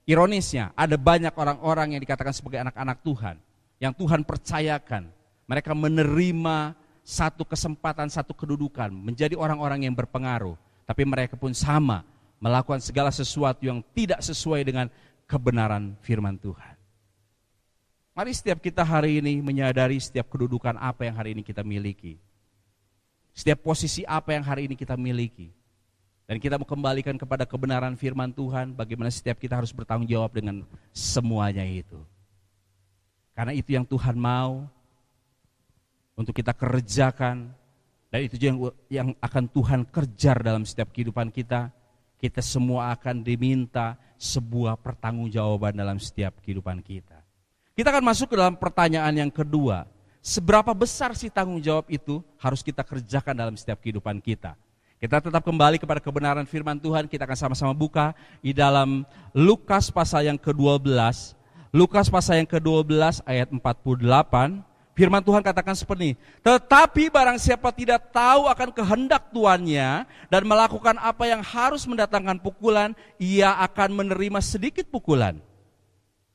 Ironisnya, ada banyak orang-orang yang dikatakan sebagai anak-anak Tuhan, yang Tuhan percayakan. Mereka menerima satu kesempatan, satu kedudukan, menjadi orang-orang yang berpengaruh. Tapi mereka pun sama, melakukan segala sesuatu yang tidak sesuai dengan kebenaran firman Tuhan. Mari setiap kita hari ini menyadari setiap kedudukan apa yang hari ini kita miliki. Setiap posisi apa yang hari ini kita miliki. Dan kita mau kembalikan kepada kebenaran firman Tuhan, bagaimana setiap kita harus bertanggung jawab dengan semuanya itu. Karena itu yang Tuhan mau untuk kita kerjakan, dan itu yang akan Tuhan kerjar dalam setiap kehidupan kita. Kita semua akan diminta sebuah pertanggungjawaban dalam setiap kehidupan kita. Kita akan masuk ke dalam pertanyaan yang kedua. Seberapa besar sih tanggung jawab itu harus kita kerjakan dalam setiap kehidupan kita? Kita tetap kembali kepada kebenaran firman Tuhan. Kita akan sama-sama buka di dalam Lukas pasal yang ke-12. Lukas pasal yang ke-12 ayat 48. Firman Tuhan katakan seperti ini. Tetapi barang siapa tidak tahu akan kehendak tuannya dan melakukan apa yang harus mendatangkan pukulan, ia akan menerima sedikit pukulan.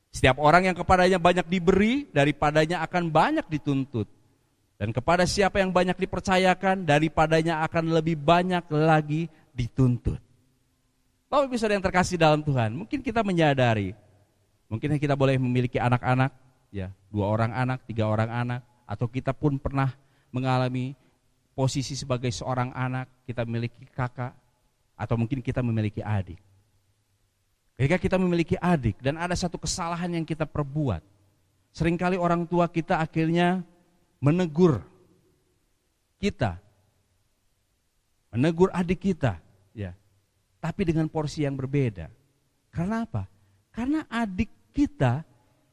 Setiap orang yang kepadanya banyak diberi, daripadanya akan banyak dituntut. Dan kepada siapa yang banyak dipercayakan, daripadanya akan lebih banyak lagi dituntut. Bapak Ibu Saudara yang terkasih dalam Tuhan, mungkin kita menyadari, mungkin kita boleh memiliki anak-anak, ya, 2 orang anak, 3 orang anak, atau kita pun pernah mengalami posisi sebagai seorang anak, kita memiliki kakak, atau mungkin kita memiliki adik. Ketika kita memiliki adik dan ada satu kesalahan yang kita perbuat, seringkali orang tua kita akhirnya menegur kita, menegur adik kita, ya, tapi dengan porsi yang berbeda. Karena apa? Karena adik kita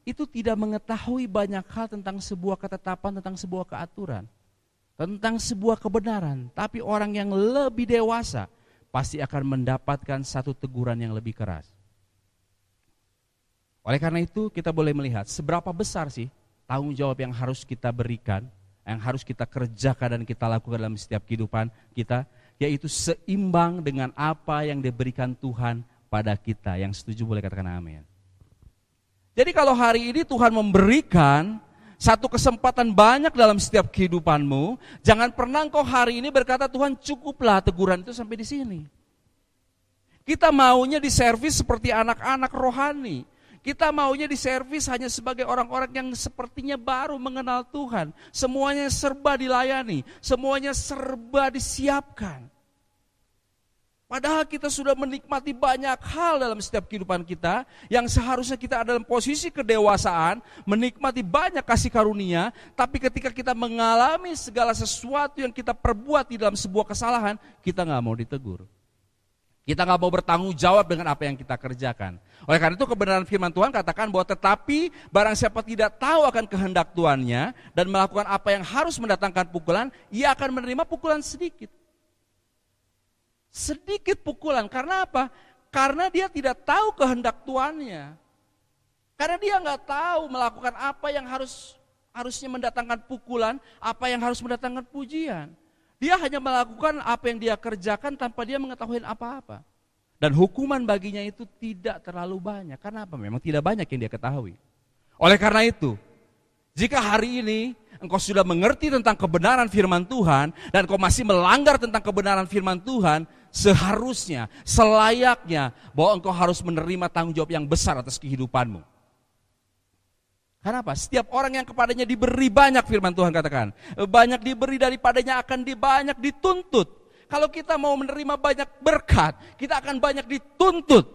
itu tidak mengetahui banyak hal tentang sebuah ketetapan, tentang sebuah keaturan, tentang sebuah kebenaran. Tapi orang yang lebih dewasa pasti akan mendapatkan satu teguran yang lebih keras. Oleh karena itu kita boleh melihat seberapa besar sih tanggung jawab yang harus kita berikan, yang harus kita kerjakan dan kita lakukan dalam setiap kehidupan kita, yaitu seimbang dengan apa yang diberikan Tuhan pada kita. Yang setuju boleh katakan amin. Jadi kalau hari ini Tuhan memberikan satu kesempatan banyak dalam setiap kehidupanmu, jangan pernah engkau hari ini berkata, Tuhan cukuplah teguran itu sampai di sini. Kita maunya diservis seperti anak-anak rohani. Kita maunya diservis hanya sebagai orang-orang yang sepertinya baru mengenal Tuhan. Semuanya serba dilayani, semuanya serba disiapkan. Padahal kita sudah menikmati banyak hal dalam setiap kehidupan kita yang seharusnya kita ada dalam posisi kedewasaan, menikmati banyak kasih karunia, tapi ketika kita mengalami segala sesuatu yang kita perbuat di dalam sebuah kesalahan, kita nggak mau ditegur. Kita nggak mau bertanggung jawab dengan apa yang kita kerjakan. Oleh karena itu kebenaran firman Tuhan katakan bahwa tetapi barang siapa tidak tahu akan kehendak tuannya dan melakukan apa yang harus mendatangkan pukulan, ia akan menerima pukulan sedikit. Sedikit pukulan, karena apa? Karena dia tidak tahu kehendak tuannya. Karena dia nggak tahu melakukan apa yang harusnya mendatangkan pukulan, apa yang harus mendatangkan pujian. Dia hanya melakukan apa yang dia kerjakan tanpa dia mengetahui apa-apa. Dan hukuman baginya itu tidak terlalu banyak. Karena apa? Memang tidak banyak yang dia ketahui. Oleh karena itu, jika hari ini engkau sudah mengerti tentang kebenaran firman Tuhan dan engkau masih melanggar tentang kebenaran firman Tuhan, seharusnya, selayaknya bahwa engkau harus menerima tanggung jawab yang besar atas kehidupanmu. Karena apa? Setiap orang yang kepadanya diberi banyak, firman Tuhan katakan, banyak diberi daripadanya akan banyak dituntut. Kalau kita mau menerima banyak berkat, kita akan banyak dituntut.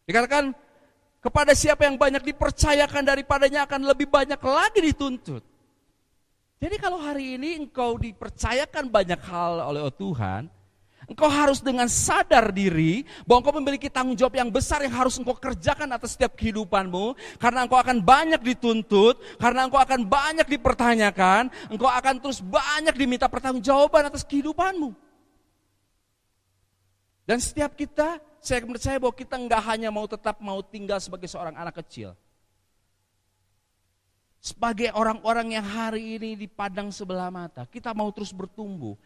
Dikatakan, kepada siapa yang banyak dipercayakan daripadanya akan lebih banyak lagi dituntut. Jadi kalau hari ini engkau dipercayakan banyak hal oleh Tuhan, engkau harus dengan sadar diri bahwa engkau memiliki tanggung jawab yang besar yang harus engkau kerjakan atas setiap kehidupanmu. Karena engkau akan banyak dituntut, karena engkau akan banyak dipertanyakan, engkau akan terus banyak diminta pertanggungjawaban atas kehidupanmu. Dan setiap kita, saya percaya bahwa kita enggak hanya tetap mau tinggal sebagai seorang anak kecil. Sebagai orang-orang yang hari ini di padang sebelah mata, kita mau terus bertumbuh.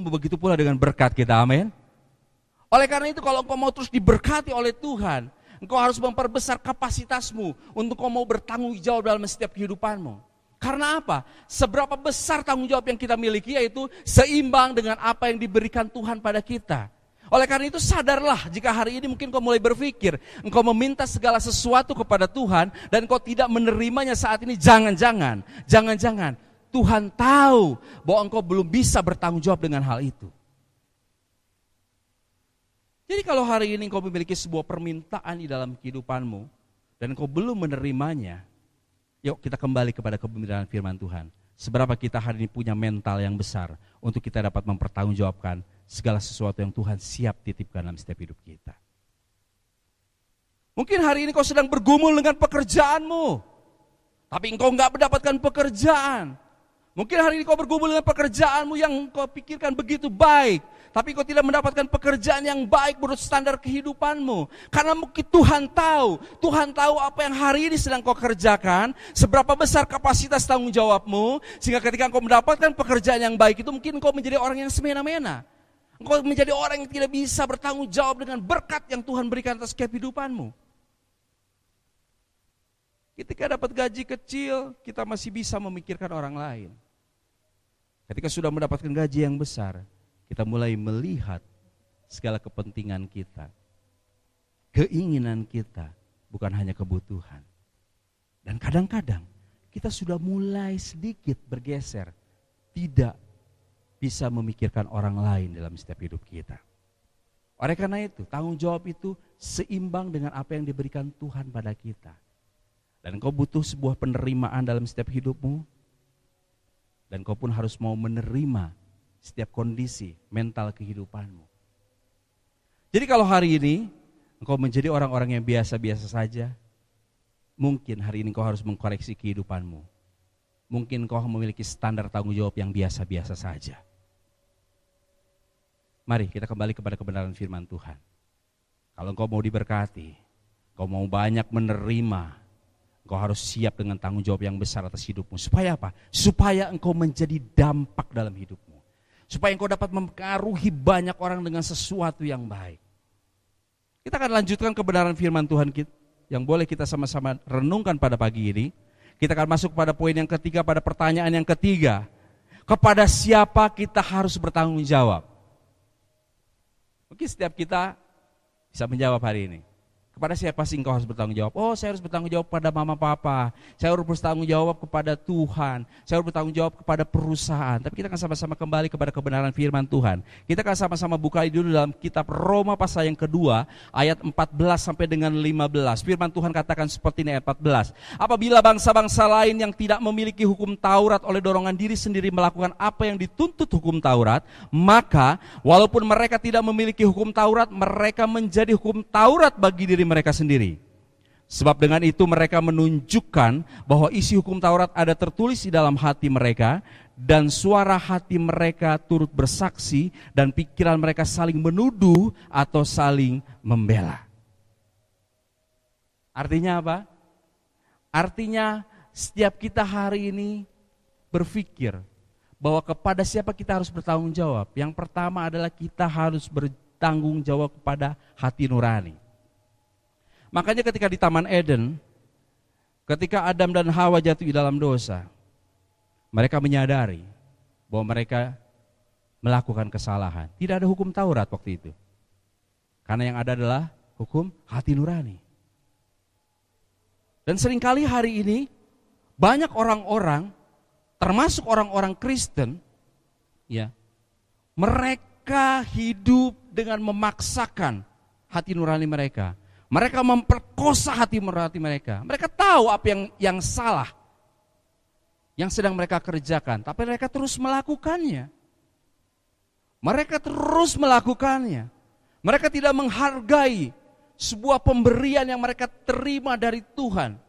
Begitu pula dengan berkat kita, amin. Oleh karena itu kalau engkau mau terus diberkati oleh Tuhan, engkau harus memperbesar kapasitasmu untuk engkau mau bertanggung jawab dalam setiap kehidupanmu. Karena apa? Seberapa besar tanggung jawab yang kita miliki, yaitu seimbang dengan apa yang diberikan Tuhan pada kita. Oleh karena itu sadarlah jika hari ini mungkin kau mulai berpikir, engkau meminta segala sesuatu kepada Tuhan dan kau tidak menerimanya saat ini, jangan-jangan Tuhan tahu bahwa engkau belum bisa bertanggung jawab dengan hal itu. Jadi kalau hari ini engkau memiliki sebuah permintaan di dalam kehidupanmu dan engkau belum menerimanya, yuk kita kembali kepada kebenaran firman Tuhan. Seberapa kita hari ini punya mental yang besar untuk kita dapat mempertanggungjawabkan segala sesuatu yang Tuhan siap titipkan dalam setiap hidup kita. Mungkin hari ini kau sedang bergumul dengan pekerjaanmu, tapi engkau enggak mendapatkan pekerjaan. Mungkin hari ini kau bergumul dengan pekerjaanmu yang kau pikirkan begitu baik, tapi kau tidak mendapatkan pekerjaan yang baik menurut standar kehidupanmu. Karena mungkin Tuhan tahu apa yang hari ini sedang kau kerjakan, seberapa besar kapasitas tanggung jawabmu, sehingga ketika kau mendapatkan pekerjaan yang baik itu mungkin kau menjadi orang yang semena-mena. Engkau menjadi orang yang tidak bisa bertanggung jawab dengan berkat yang Tuhan berikan atas kehidupanmu. Ketika dapat gaji kecil, kita masih bisa memikirkan orang lain. Ketika sudah mendapatkan gaji yang besar, kita mulai melihat segala kepentingan kita, keinginan kita, bukan hanya kebutuhan. Dan kadang-kadang kita sudah mulai sedikit bergeser, tidak bisa memikirkan orang lain dalam setiap hidup kita. Oleh karena itu, tanggung jawab itu seimbang dengan apa yang diberikan Tuhan pada kita. Dan kau butuh sebuah penerimaan dalam setiap hidupmu, dan kau pun harus mau menerima setiap kondisi mental kehidupanmu. Jadi kalau hari ini engkau menjadi orang-orang yang biasa-biasa saja, mungkin hari ini kau harus mengkoreksi kehidupanmu. Mungkin kau memiliki standar tanggung jawab yang biasa-biasa saja. Mari kita kembali kepada kebenaran firman Tuhan. Kalau engkau mau diberkati, kau mau banyak menerima, engkau harus siap dengan tanggung jawab yang besar atas hidupmu. Supaya apa? Supaya engkau menjadi dampak dalam hidupmu. Supaya engkau dapat mempengaruhi banyak orang dengan sesuatu yang baik. Kita akan lanjutkan kebenaran firman Tuhan yang boleh kita sama-sama renungkan pada pagi ini. Kita akan masuk pada poin yang ketiga, pada pertanyaan yang ketiga. Kepada siapa kita harus bertanggung jawab? Mungkin setiap kita bisa menjawab hari ini. Kepada siapa sih engkau harus bertanggung jawab? Oh, saya harus bertanggung jawab kepada mama papa. Saya harus bertanggung jawab kepada Tuhan. Saya harus bertanggung jawab kepada perusahaan. Tapi kita akan sama-sama kembali kepada kebenaran firman Tuhan. Kita akan sama-sama buka dulu dalam kitab Roma pasal yang kedua, ayat 14 sampai dengan 15. Firman Tuhan katakan seperti ini, ayat 14. Apabila bangsa-bangsa lain yang tidak memiliki hukum Taurat oleh dorongan diri sendiri melakukan apa yang dituntut hukum Taurat, maka walaupun mereka tidak memiliki hukum Taurat, mereka menjadi hukum Taurat bagi diri mereka sendiri. Sebab dengan itu mereka menunjukkan bahwa isi hukum Taurat ada tertulis di dalam hati mereka, dan suara hati mereka turut bersaksi, dan pikiran mereka saling menuduh atau saling membela. Artinya apa? Artinya setiap kita hari ini berpikir bahwa kepada siapa kita harus bertanggung jawab. Yang pertama adalah kita harus bertanggung jawab kepada hati nurani. Makanya ketika di Taman Eden, ketika Adam dan Hawa jatuh di dalam dosa, mereka menyadari bahwa mereka melakukan kesalahan. Tidak ada hukum Taurat waktu itu. Karena yang ada adalah hukum hati nurani. Dan seringkali hari ini banyak orang-orang, termasuk orang-orang Kristen, ya, mereka hidup dengan memaksakan hati nurani mereka. Mereka memperkosa hati nurani mereka. Mereka tahu apa yang salah, yang sedang mereka kerjakan, tapi mereka terus melakukannya. Mereka terus melakukannya. Mereka tidak menghargai sebuah pemberian yang mereka terima dari Tuhan.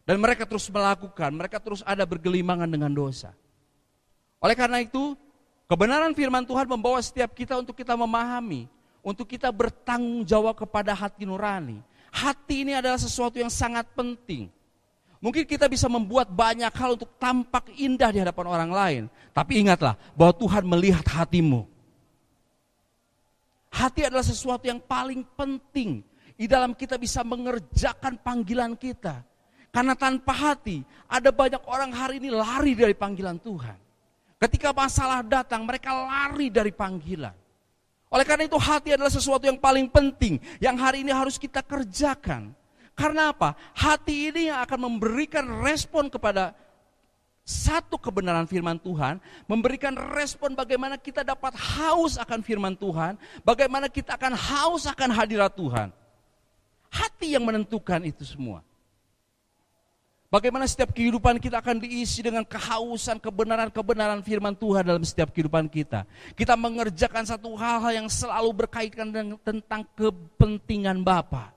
Dan mereka terus melakukan, mereka terus ada bergelimangan dengan dosa. Oleh karena itu, kebenaran firman Tuhan membawa setiap kita untuk kita memahami, untuk kita bertanggung jawab kepada hati nurani. Hati ini adalah sesuatu yang sangat penting. Mungkin kita bisa membuat banyak hal untuk tampak indah di hadapan orang lain. Tapi ingatlah bahwa Tuhan melihat hatimu. Hati adalah sesuatu yang paling penting di dalam kita bisa mengerjakan panggilan kita. Karena tanpa hati, ada banyak orang hari ini lari dari panggilan Tuhan. Ketika masalah datang, mereka lari dari panggilan. Oleh karena itu hati adalah sesuatu yang paling penting yang hari ini harus kita kerjakan. Karena apa? Hati ini yang akan memberikan respon kepada satu kebenaran firman Tuhan, memberikan respon bagaimana kita dapat haus akan firman Tuhan, bagaimana kita akan haus akan hadirat Tuhan. Hati yang menentukan itu semua. Bagaimana setiap kehidupan kita akan diisi dengan kehausan kebenaran-kebenaran firman Tuhan dalam setiap kehidupan kita. Kita mengerjakan satu hal-hal yang selalu berkaitan dengan tentang kepentingan Bapa.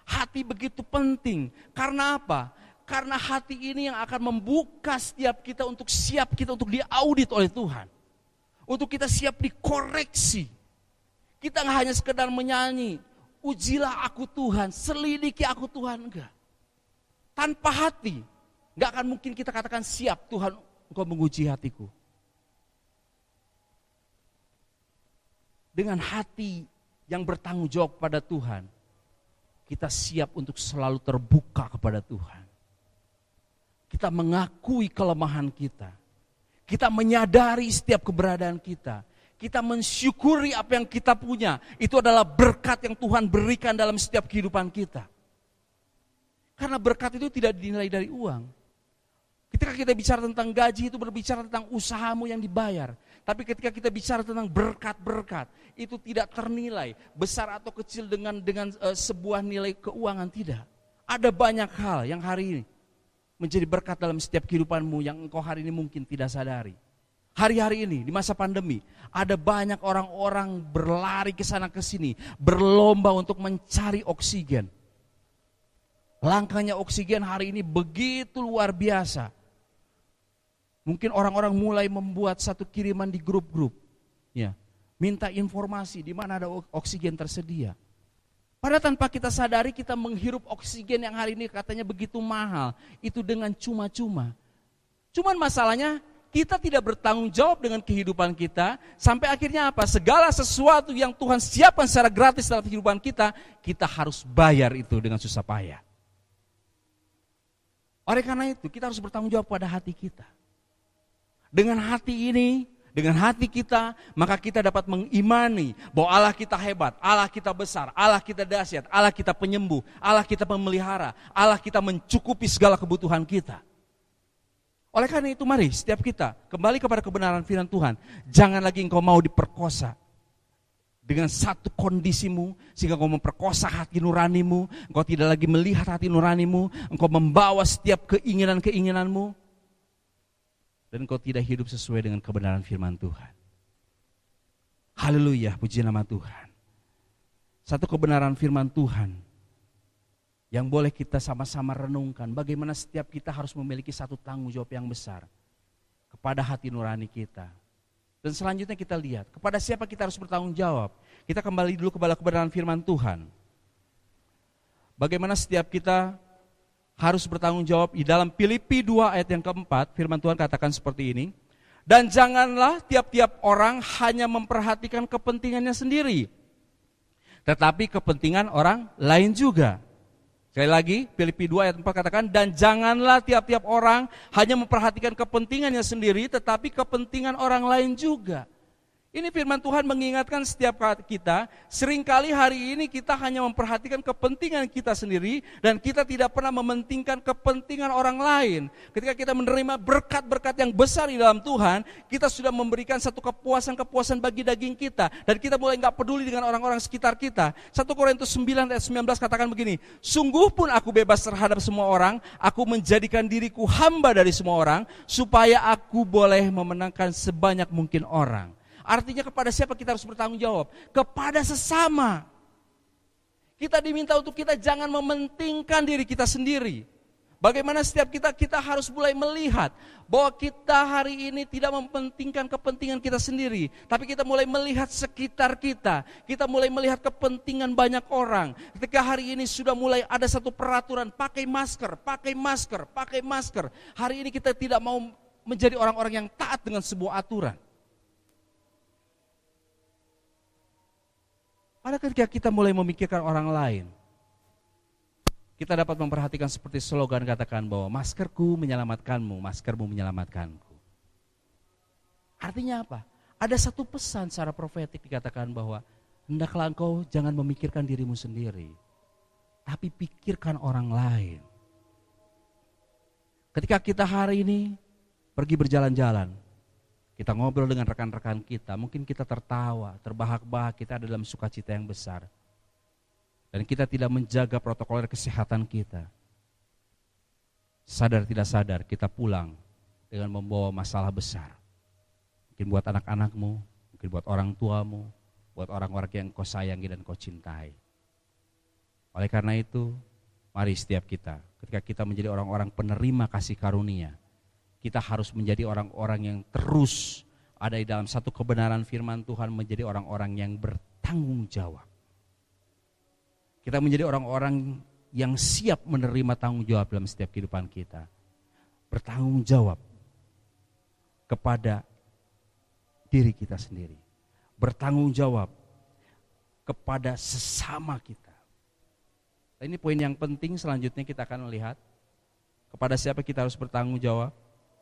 Hati begitu penting. Karena apa? Karena hati ini yang akan membuka setiap kita untuk siap kita untuk diaudit oleh Tuhan. Untuk kita siap dikoreksi. Kita nggak hanya sekedar menyanyi, ujilah aku Tuhan, selidiki aku Tuhan, enggak. Tanpa hati, nggak akan mungkin kita katakan siap Tuhan, Engkau menguji hatiku. Dengan hati yang bertanggung jawab pada Tuhan, kita siap untuk selalu terbuka kepada Tuhan. Kita mengakui kelemahan kita. Kita menyadari setiap keberadaan kita. Kita mensyukuri apa yang kita punya. Itu adalah berkat yang Tuhan berikan dalam setiap kehidupan kita. Karena berkat itu tidak dinilai dari uang. Ketika kita bicara tentang gaji, itu berbicara tentang usahamu yang dibayar. Tapi ketika kita bicara tentang berkat-berkat, itu tidak ternilai besar atau kecil dengan sebuah nilai keuangan, tidak. Ada banyak hal yang hari ini menjadi berkat dalam setiap kehidupanmu yang engkau hari ini mungkin tidak sadari. Hari-hari ini di masa pandemi, ada banyak orang-orang berlari ke sana ke sini, berlomba untuk mencari oksigen. Langkahnya oksigen hari ini begitu luar biasa. Mungkin orang-orang mulai membuat satu kiriman di grup-grup, ya, minta informasi di mana ada oksigen tersedia. Padahal tanpa kita sadari kita menghirup oksigen yang hari ini katanya begitu mahal. Itu dengan cuma-cuma. Cuman masalahnya kita tidak bertanggung jawab dengan kehidupan kita. Sampai akhirnya apa? Segala sesuatu yang Tuhan siapkan secara gratis dalam kehidupan kita, kita harus bayar itu dengan susah payah. Oleh karena itu kita harus bertanggung jawab pada hati kita. Dengan hati ini, dengan hati kita, maka kita dapat mengimani bahwa Allah kita hebat, Allah kita besar, Allah kita dahsyat, Allah kita penyembuh, Allah kita pemelihara, Allah kita mencukupi segala kebutuhan kita. Oleh karena itu mari setiap kita kembali kepada kebenaran firman Tuhan. Jangan lagi engkau mau diperkosa dengan satu kondisimu sehingga engkau memperkosa hati nuranimu, engkau tidak lagi melihat hati nuranimu, engkau membawa setiap keinginan-keinginanmu. Dan engkau tidak hidup sesuai dengan kebenaran firman Tuhan. Haleluya, puji nama Tuhan. Satu kebenaran firman Tuhan yang boleh kita sama-sama renungkan. Bagaimana setiap kita harus memiliki satu tanggung jawab yang besar kepada hati nurani kita. Dan selanjutnya kita lihat, kepada siapa kita harus bertanggung jawab. Kita kembali dulu kepada kebenaran firman Tuhan. Bagaimana setiap kita harus bertanggung jawab. Di dalam Filipi 2 ayat yang keempat, firman Tuhan katakan seperti ini. Dan janganlah tiap-tiap orang hanya memperhatikan kepentingannya sendiri, tetapi kepentingan orang lain juga. Sekali lagi, Filipi 2 ayat 4 katakan, dan janganlah tiap-tiap orang hanya memperhatikan kepentingannya sendiri, tetapi kepentingan orang lain juga. Ini firman Tuhan mengingatkan setiap kita, seringkali hari ini kita hanya memperhatikan kepentingan kita sendiri dan kita tidak pernah mementingkan kepentingan orang lain. Ketika kita menerima berkat-berkat yang besar di dalam Tuhan, kita sudah memberikan satu kepuasan-kepuasan bagi daging kita dan kita mulai gak peduli dengan orang-orang sekitar kita. 1 Korintus 9 ayat 19 katakan begini, sungguh pun aku bebas terhadap semua orang, aku menjadikan diriku hamba dari semua orang, supaya aku boleh memenangkan sebanyak mungkin orang. Artinya kepada siapa kita harus bertanggung jawab? Kepada sesama. Kita diminta untuk kita jangan mementingkan diri kita sendiri. Bagaimana setiap kita harus mulai melihat bahwa kita hari ini tidak mementingkan kepentingan kita sendiri. Tapi kita mulai melihat sekitar kita. Kita mulai melihat kepentingan banyak orang. Ketika hari ini sudah mulai ada satu peraturan, pakai masker, pakai masker, pakai masker. Hari ini kita tidak mau menjadi orang-orang yang taat dengan sebuah aturan. Pada ketika kita mulai memikirkan orang lain, kita dapat memperhatikan seperti slogan katakan bahwa maskerku menyelamatkanmu, maskermu menyelamatkanku. Artinya apa? ada satu pesan secara profetik dikatakan bahwa hendaklah engkau jangan memikirkan dirimu sendiri, tapi pikirkan orang lain. Ketika kita hari ini pergi berjalan-jalan, kita ngobrol dengan rekan-rekan kita, mungkin kita tertawa, terbahak-bahak, kita ada dalam sukacita yang besar. Dan kita tidak menjaga protokol kesehatan kita. Sadar tidak sadar kita pulang dengan membawa masalah besar. Mungkin buat anak-anakmu, mungkin buat orang tuamu, buat orang-orang yang kau sayangi dan kau cintai. Oleh karena itu, mari setiap kita, ketika kita menjadi orang-orang penerima kasih karunia, kita harus menjadi orang-orang yang terus ada di dalam satu kebenaran firman Tuhan, menjadi orang-orang yang bertanggung jawab. Kita menjadi orang-orang yang siap menerima tanggung jawab dalam setiap kehidupan kita. Bertanggung jawab kepada diri kita sendiri. Bertanggung jawab kepada sesama kita. Ini poin yang penting, selanjutnya kita akan melihat kepada siapa kita harus bertanggung jawab.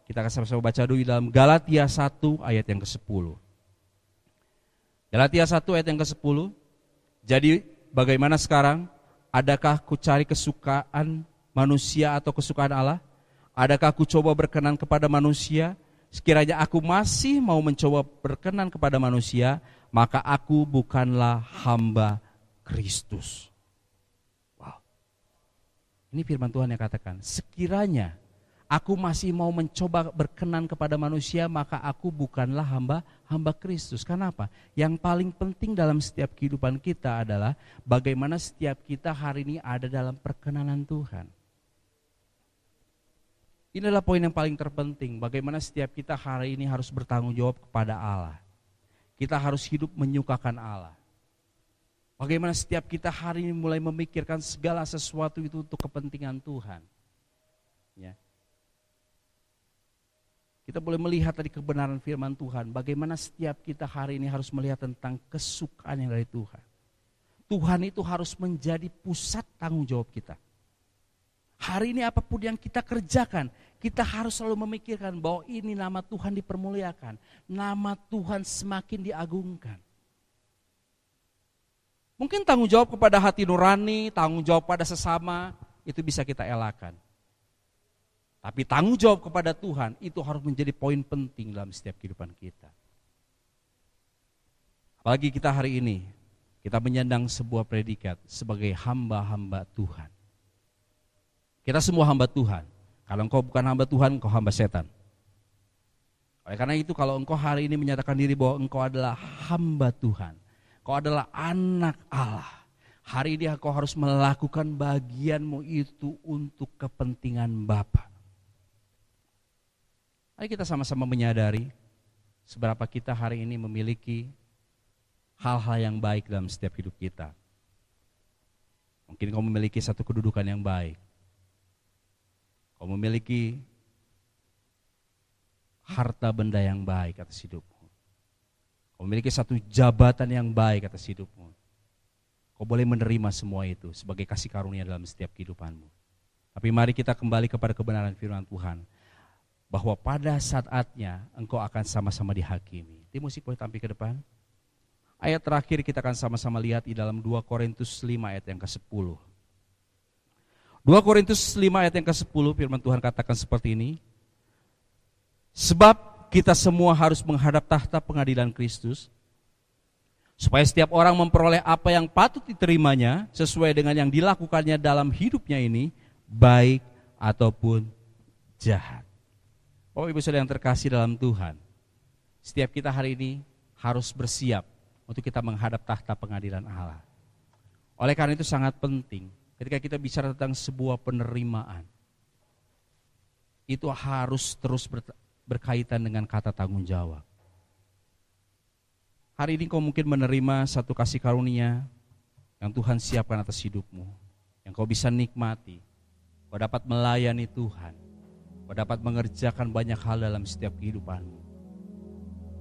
Kita akan sama-sama baca dulu dalam Galatia 1 ayat yang ke-10. Galatia 1 ayat yang ke-10. Jadi bagaimana sekarang? Adakah ku cari kesukaan manusia atau kesukaan Allah? Adakah ku coba berkenan kepada manusia? Sekiranya aku masih mau mencoba berkenan kepada manusia, maka aku bukanlah hamba Kristus. Wow. Ini firman Tuhan yang katakan, sekiranya aku masih mau mencoba berkenan kepada manusia, maka aku bukanlah hamba Kristus. Kenapa? Yang paling penting dalam setiap kehidupan kita adalah bagaimana setiap kita hari ini ada dalam perkenanan Tuhan. Inilah poin yang paling terpenting, bagaimana setiap kita hari ini harus bertanggung jawab kepada Allah. Kita harus hidup menyukakan Allah. Bagaimana setiap kita hari ini mulai memikirkan segala sesuatu itu untuk kepentingan Tuhan. Ya. Kita boleh melihat tadi kebenaran firman Tuhan, bagaimana setiap kita hari ini harus melihat tentang kesukaan yang dari Tuhan. Tuhan itu harus menjadi pusat tanggung jawab kita. Hari ini apapun yang kita kerjakan, kita harus selalu memikirkan bahwa ini nama Tuhan dipermuliakan, nama Tuhan semakin diagungkan. Mungkin tanggung jawab kepada hati nurani, tanggung jawab pada sesama, itu bisa kita elakkan. Tapi tanggung jawab kepada Tuhan itu harus menjadi poin penting dalam setiap kehidupan kita. Apalagi kita hari ini, kita menyandang sebuah predikat sebagai hamba-hamba Tuhan. Kita semua hamba Tuhan. Kalau engkau bukan hamba Tuhan, engkau hamba setan. Oleh karena itu kalau engkau hari ini menyatakan diri bahwa engkau adalah hamba Tuhan, engkau adalah anak Allah, hari ini engkau harus melakukan bagianmu itu untuk kepentingan Bapa. Mari kita sama-sama menyadari seberapa kita hari ini memiliki hal-hal yang baik dalam setiap hidup kita. Mungkin kau memiliki satu kedudukan yang baik. Kau memiliki harta benda yang baik atas hidupmu. Kau memiliki satu jabatan yang baik atas hidupmu. Kau boleh menerima semua itu sebagai kasih karunia dalam setiap kehidupanmu. Tapi mari kita kembali kepada kebenaran firman Tuhan, bahwa pada saatnya engkau akan sama-sama dihakimi. Tim musik boleh tampil ke depan. Ayat terakhir kita akan sama-sama lihat di dalam 2 Korintus 5 ayat yang ke-10. 2 Korintus 5 ayat yang ke-10 firman Tuhan katakan seperti ini. Sebab kita semua harus menghadap tahta pengadilan Kristus, supaya setiap orang memperoleh apa yang patut diterimanya sesuai dengan yang dilakukannya dalam hidupnya ini, baik ataupun jahat. Bapak Ibu Saudara yang terkasih dalam Tuhan, setiap kita hari ini harus bersiap untuk kita menghadap tahta pengadilan Allah. Oleh karena itu sangat penting ketika kita bicara tentang sebuah penerimaan, itu harus terus berkaitan dengan kata tanggung jawab. Hari ini kau mungkin menerima satu kasih karunia yang Tuhan siapkan atas hidupmu, yang kau bisa nikmati. Kau dapat melayani Tuhan, kau dapat mengerjakan banyak hal dalam setiap kehidupanmu.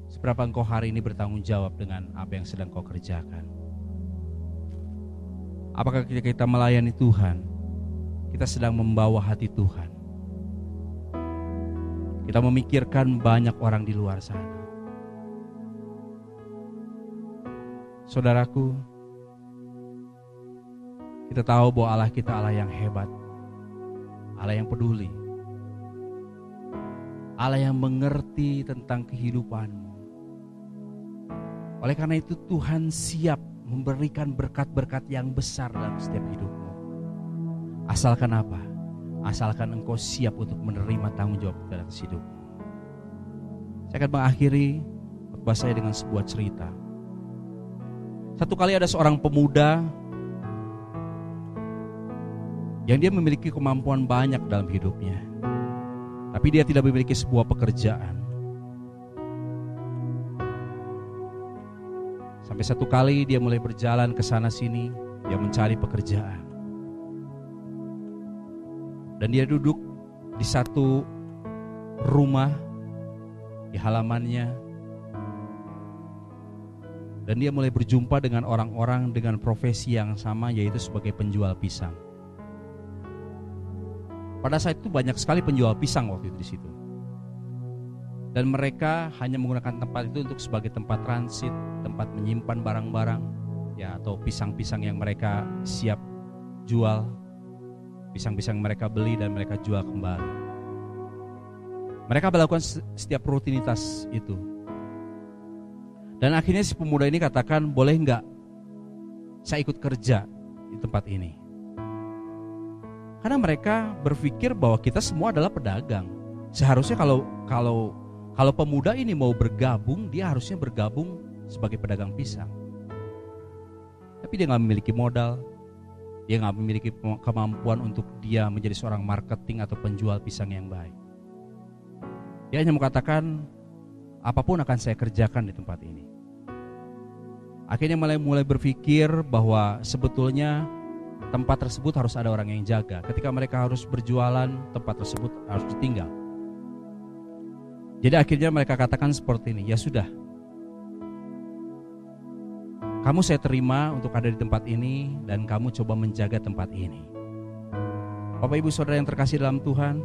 Seberapa engkau hari ini bertanggung jawab dengan apa yang sedang kau kerjakan? Apakah ketika kita melayani Tuhan, kita sedang membawa hati Tuhan? Kita memikirkan banyak orang di luar sana. Saudaraku, kita tahu bahwa Allah kita Allah yang hebat, Allah yang peduli, Allah yang mengerti tentang kehidupanmu. Oleh karena itu Tuhan siap memberikan berkat-berkat yang besar dalam setiap hidupmu. Asalkan apa? Asalkan engkau siap untuk menerima tanggung jawab dalam hidupmu. Saya akan mengakhiri khotbah saya dengan sebuah cerita. Satu kali ada seorang pemuda yang dia memiliki kemampuan banyak dalam hidupnya, tapi dia tidak memiliki sebuah pekerjaan. Sampai satu kali dia mulai berjalan ke sana sini, dia mencari pekerjaan. Dan dia duduk di satu rumah di halamannya. Dan dia mulai berjumpa dengan orang-orang dengan profesi yang sama, yaitu sebagai penjual pisang. Pada saat itu banyak sekali penjual pisang waktu itu di situ. Dan mereka hanya menggunakan tempat itu untuk sebagai tempat transit, tempat menyimpan barang-barang, ya, atau pisang-pisang yang mereka siap jual, pisang-pisang mereka beli dan mereka jual kembali. Mereka melakukan setiap rutinitas itu. Dan akhirnya si pemuda ini katakan, boleh enggak saya ikut kerja di tempat ini? Karena mereka berpikir bahwa kita semua adalah pedagang. Seharusnya kalau pemuda ini mau bergabung, dia harusnya bergabung sebagai pedagang pisang. Tapi dia gak memiliki modal, dia gak memiliki kemampuan untuk dia menjadi seorang marketing atau penjual pisang yang baik. Dia hanya mengatakan, apapun akan saya kerjakan di tempat ini. Akhirnya mulai berpikir bahwa sebetulnya tempat tersebut harus ada orang yang jaga. Ketika mereka harus berjualan, tempat tersebut harus ditinggal. Jadi akhirnya mereka katakan seperti ini, ya sudah, kamu saya terima untuk ada di tempat ini dan kamu coba menjaga tempat ini. Bapak Ibu Saudara yang terkasih dalam Tuhan,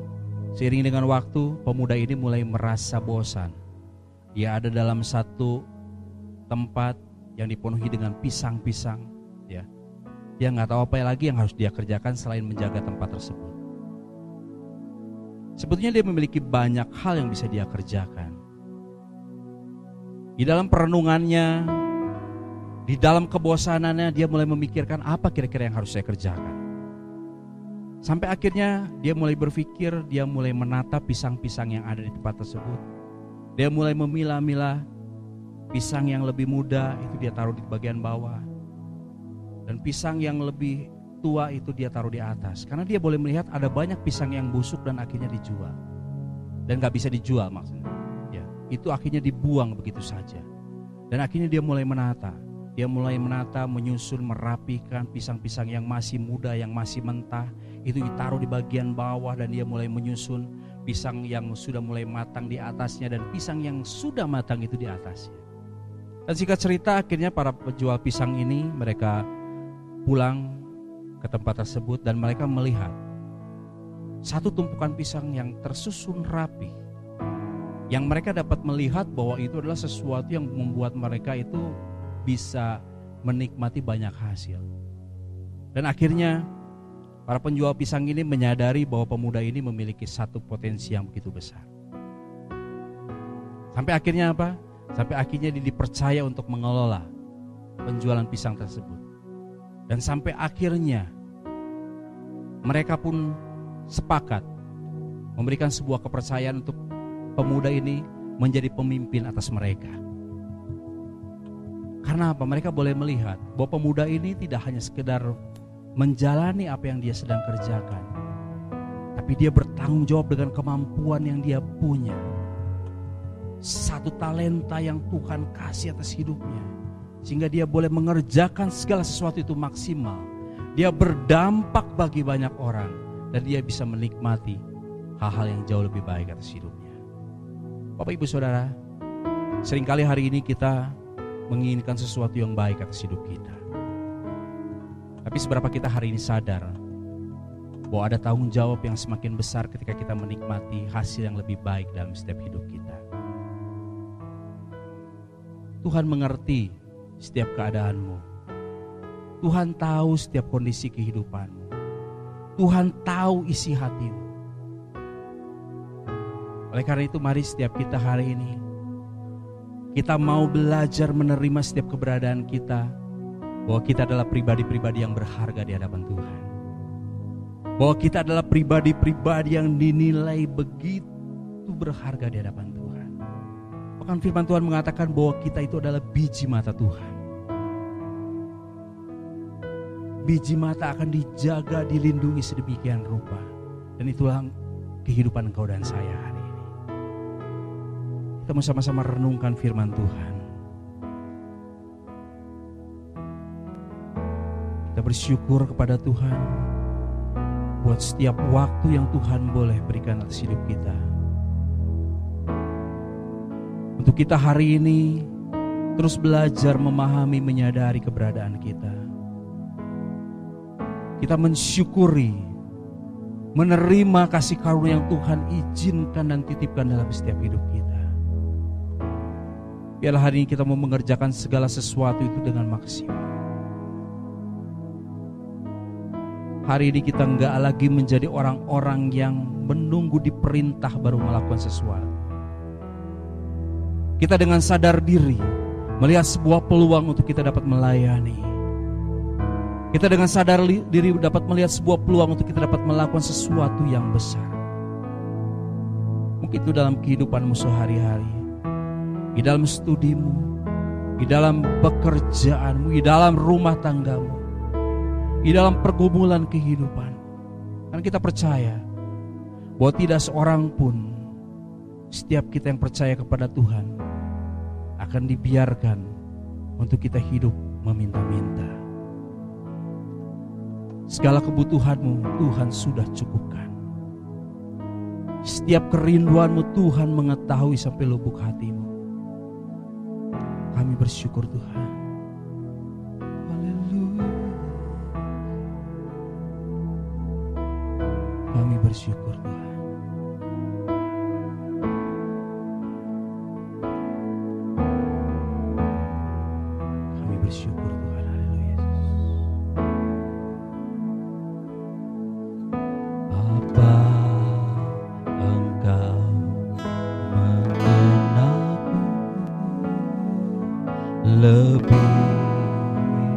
seiring dengan waktu, pemuda ini mulai merasa bosan. Dia ada dalam satu tempat yang dipenuhi dengan pisang-pisang, ya. Dia nggak tahu apa lagi yang harus dia kerjakan selain menjaga tempat tersebut. Sebetulnya dia memiliki banyak hal yang bisa dia kerjakan. Di dalam perenungannya, di dalam kebosanannya, dia mulai memikirkan apa kira-kira yang harus saya kerjakan. Sampai akhirnya dia mulai berpikir, dia mulai menata pisang-pisang yang ada di tempat tersebut. Dia mulai memilah-milah pisang yang lebih muda itu dia taruh di bagian bawah, dan pisang yang lebih tua itu dia taruh di atas. Karena dia boleh melihat ada banyak pisang yang busuk dan akhirnya dijual, dan gak bisa dijual maksudnya, ya, itu akhirnya dibuang begitu saja. Dan akhirnya dia mulai menata, menyusun, merapikan pisang-pisang yang masih muda, yang masih mentah, itu ditaruh di bagian bawah, dan dia mulai menyusun pisang yang sudah mulai matang di atasnya dan pisang yang sudah matang itu di atasnya. Dan singkat cerita, akhirnya para penjual pisang ini mereka pulang ke tempat tersebut dan mereka melihat satu tumpukan pisang yang tersusun rapi, yang mereka dapat melihat bahwa itu adalah sesuatu yang membuat mereka itu bisa menikmati banyak hasil. Dan akhirnya para penjual pisang ini menyadari bahwa pemuda ini memiliki satu potensi yang begitu besar. Sampai akhirnya apa? Sampai akhirnya dia dipercaya untuk mengelola penjualan pisang tersebut. Dan sampai akhirnya mereka pun sepakat memberikan sebuah kepercayaan untuk pemuda ini menjadi pemimpin atas mereka. Karena apa? Mereka boleh melihat bahwa pemuda ini tidak hanya sekedar menjalani apa yang dia sedang kerjakan, tapi dia bertanggung jawab dengan kemampuan yang dia punya. Satu talenta yang Tuhan kasih atas hidupnya, sehingga dia boleh mengerjakan segala sesuatu itu maksimal. Dia berdampak bagi banyak orang, dan dia bisa menikmati hal-hal yang jauh lebih baik atas hidupnya. Bapak Ibu Saudara, seringkali hari ini kita menginginkan sesuatu yang baik atas hidup kita. Tapi seberapa kita hari ini sadar bahwa ada tanggung jawab yang semakin besar ketika kita menikmati hasil yang lebih baik dalam setiap hidup kita. Tuhan mengerti setiap keadaanmu. Tuhan tahu setiap kondisi kehidupanmu. Tuhan tahu isi hatimu. Oleh karena itu mari setiap kita hari ini, kita mau belajar menerima setiap keberadaan kita, bahwa kita adalah pribadi-pribadi yang berharga di hadapan Tuhan. Bahwa kita adalah pribadi-pribadi yang dinilai begitu berharga di hadapan Tuhan. Bahkan firman Tuhan mengatakan bahwa kita itu adalah biji mata Tuhan. Biji mata akan dijaga, dilindungi sedemikian rupa. Dan itulah kehidupan engkau dan saya hari ini. Kita mau sama-sama renungkan firman Tuhan. Kita bersyukur kepada Tuhan buat setiap waktu yang Tuhan boleh berikan atas hidup kita. Untuk kita hari ini terus belajar memahami, menyadari keberadaan kita. Kita mensyukuri, menerima kasih karunia yang Tuhan izinkan dan titipkan dalam setiap hidup kita. Biarlah hari ini kita mau mengerjakan segala sesuatu itu dengan maksimal. Hari ini kita enggak lagi menjadi orang-orang yang menunggu diperintah baru melakukan sesuatu. Kita dengan sadar diri melihat sebuah peluang untuk kita dapat melayani. Kita dengan sadar diri dapat melihat sebuah peluang untuk kita dapat melakukan sesuatu yang besar. Mungkin itu dalam kehidupanmu sehari-hari, di dalam studimu, di dalam pekerjaanmu, di dalam rumah tanggamu, di dalam pergumulan kehidupan. Karena kita percaya bahwa tidak seorang pun, setiap kita yang percaya kepada Tuhan, akan dibiarkan untuk kita hidup meminta-minta. Segala kebutuhanmu Tuhan sudah cukupkan. Setiap kerinduanmu Tuhan mengetahui sampai lubuk hatimu. Kami bersyukur Tuhan. Haleluya. Kami bersyukur Tuhan. Kami bersyukur Tuhan. Haleluya. Apa engkau mengenalku lebih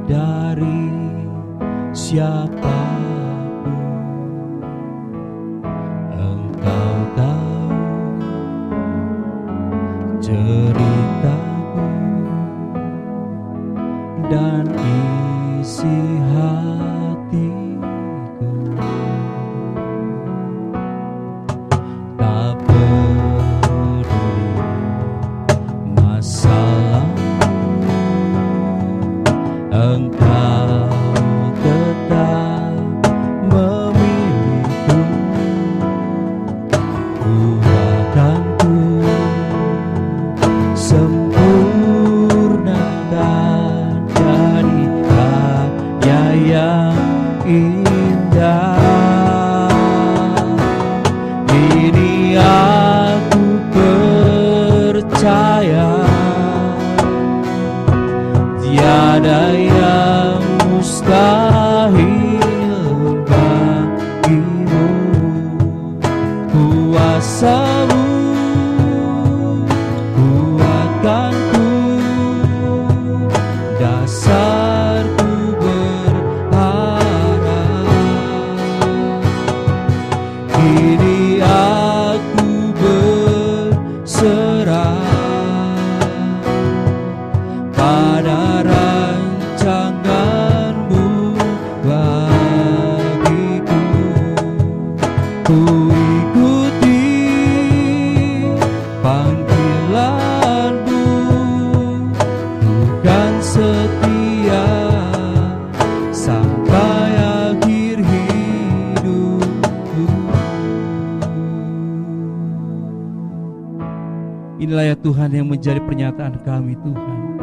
dari siapapun? Engkau tahu ceritaku dan isi hatiku. Tak peduli masalah, Engkau tetap memilihku. Ku akan sempurnakan jadi karya yang indah. Ini aku percaya, tiada yang mustahil bagimu. Kuasamu kuatkanku, dasarku berharap. Kini aku berserah pada rancanganmu bagiku. Ku ikuti panggilanmu, bukan setia sampai akhir hidupku. Inilah ya Tuhan yang menjadi pernyataan kami Tuhan.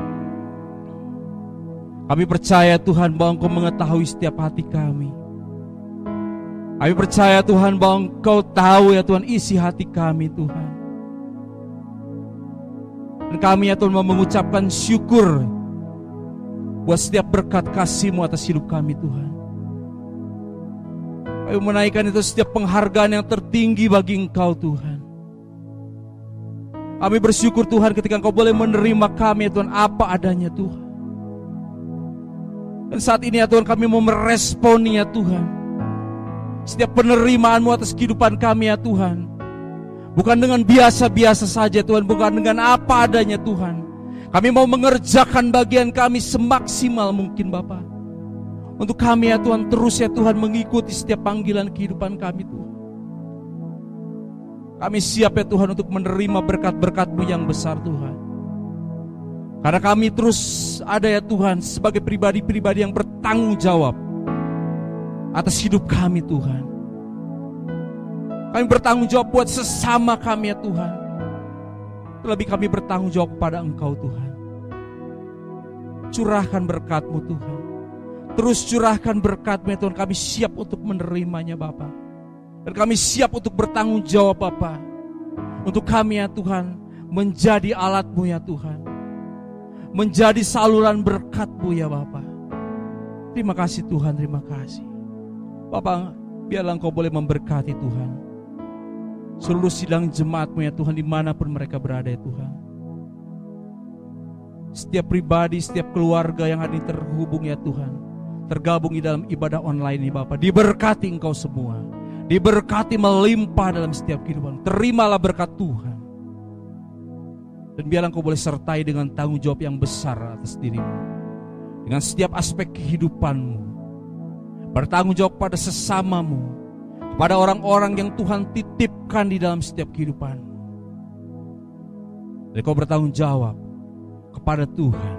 Kami percaya Tuhan bahwa Engkau mengetahui setiap hati kami. Kami percaya Tuhan bahwa Engkau tahu ya Tuhan isi hati kami Tuhan. Dan kami ya Tuhan mau mengucapkan syukur buat setiap berkat kasih-Mu atas hidup kami Tuhan. Kami menaikkan itu setiap penghargaan yang tertinggi bagi Engkau Tuhan. Kami bersyukur Tuhan ketika Engkau boleh menerima kami ya Tuhan apa adanya Tuhan. Dan saat ini ya Tuhan kami mau meresponi ya Tuhan setiap penerimaan-Mu atas kehidupan kami ya Tuhan. Bukan dengan biasa-biasa saja Tuhan, bukan dengan apa adanya Tuhan. Kami mau mengerjakan bagian kami semaksimal mungkin Bapa. Untuk kami ya Tuhan terus ya Tuhan mengikuti setiap panggilan kehidupan kami Tuhan. Kami siap ya Tuhan untuk menerima berkat-berkat-Mu yang besar Tuhan. Karena kami terus ada ya Tuhan sebagai pribadi-pribadi yang bertanggung jawab atas hidup kami Tuhan. Kami bertanggung jawab buat sesama kami ya Tuhan. Terlebih kami bertanggung jawab kepada Engkau Tuhan. Curahkan berkat-Mu Tuhan. Terus curahkan berkat-Mu ya Tuhan. Kami siap untuk menerimanya Bapa. Dan kami siap untuk bertanggung jawab Bapa. Untuk kami ya Tuhan menjadi alat-Mu ya Tuhan. Menjadi saluran berkat-Mu ya Bapa. Terima kasih Tuhan, terima kasih. Bapa, biarlah Engkau boleh memberkati Tuhan seluruh sidang jemaat-Mu ya Tuhan dimanapun mereka berada ya Tuhan. Setiap pribadi, setiap keluarga yang hari ini terhubung ya Tuhan, tergabung di dalam ibadah online ini Bapa, diberkati Engkau semua, diberkati melimpah dalam setiap kehidupan. Terimalah berkat Tuhan. Dan biarlah Engkau boleh sertai dengan tanggung jawab yang besar atas dirimu, dengan setiap aspek kehidupanmu. Bertanggung jawab pada sesamamu, kepada orang-orang yang Tuhan titipkan di dalam setiap kehidupan. Dan Kau bertanggung jawab kepada Tuhan,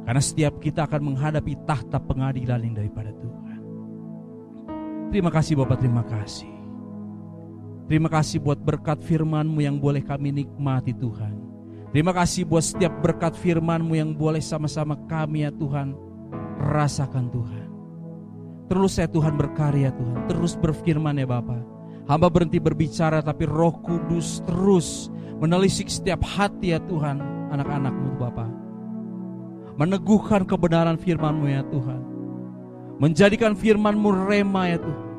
karena setiap kita akan menghadapi tahta pengadilan yang daripada Tuhan. Terima kasih Bapak, terima kasih. Terima kasih buat berkat firman-Mu yang boleh kami nikmati Tuhan. Terima kasih buat setiap berkat firman-Mu yang boleh sama-sama kami ya Tuhan rasakan Tuhan. Terus ya Tuhan berkarya Tuhan, terus berfirman ya Bapa. Hamba berhenti berbicara tapi Roh Kudus terus menelisik setiap hati ya Tuhan anak-anak-Mu Bapa. Meneguhkan kebenaran firman-Mu ya Tuhan. Menjadikan firman-Mu rema ya Tuhan.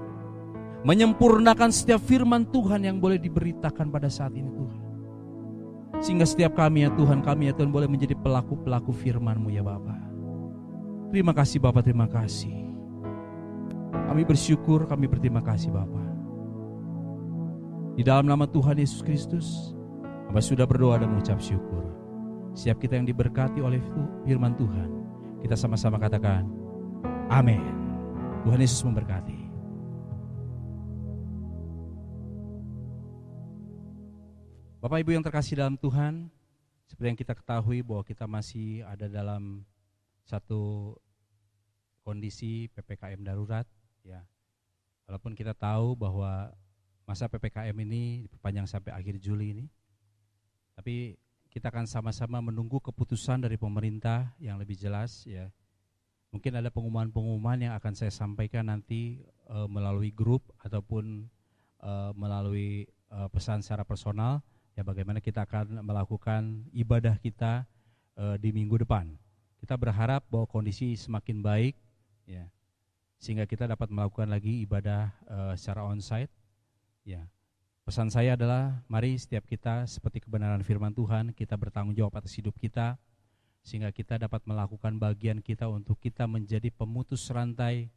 Menyempurnakan setiap firman Tuhan yang boleh diberitakan pada saat ini Tuhan. Sehingga setiap kami ya Tuhan boleh menjadi pelaku-pelaku firman-Mu ya Bapa. Terima kasih Bapa, terima kasih. Kami bersyukur, kami berterima kasih Bapa. Di dalam nama Tuhan Yesus Kristus, hamba sudah berdoa dan mengucap syukur. Setiap kita yang diberkati oleh firman Tuhan, kita sama-sama katakan, amin. Tuhan Yesus memberkati. Bapak Ibu yang terkasih dalam Tuhan, seperti yang kita ketahui bahwa kita masih ada dalam satu kondisi PPKM darurat. Ya, walaupun kita tahu bahwa masa PPKM ini diperpanjang sampai akhir Juli ini, tapi kita akan sama-sama menunggu keputusan dari pemerintah yang lebih jelas. Ya, mungkin ada pengumuman-pengumuman yang akan saya sampaikan nanti melalui grup ataupun melalui pesan secara personal. Ya, bagaimana kita akan melakukan ibadah kita di minggu depan. Kita berharap bahwa kondisi semakin baik. Ya. Sehingga kita dapat melakukan lagi ibadah secara onsite. Ya. Pesan saya adalah mari setiap kita seperti kebenaran firman Tuhan, kita bertanggung jawab atas hidup kita, sehingga kita dapat melakukan bagian kita untuk kita menjadi pemutus rantai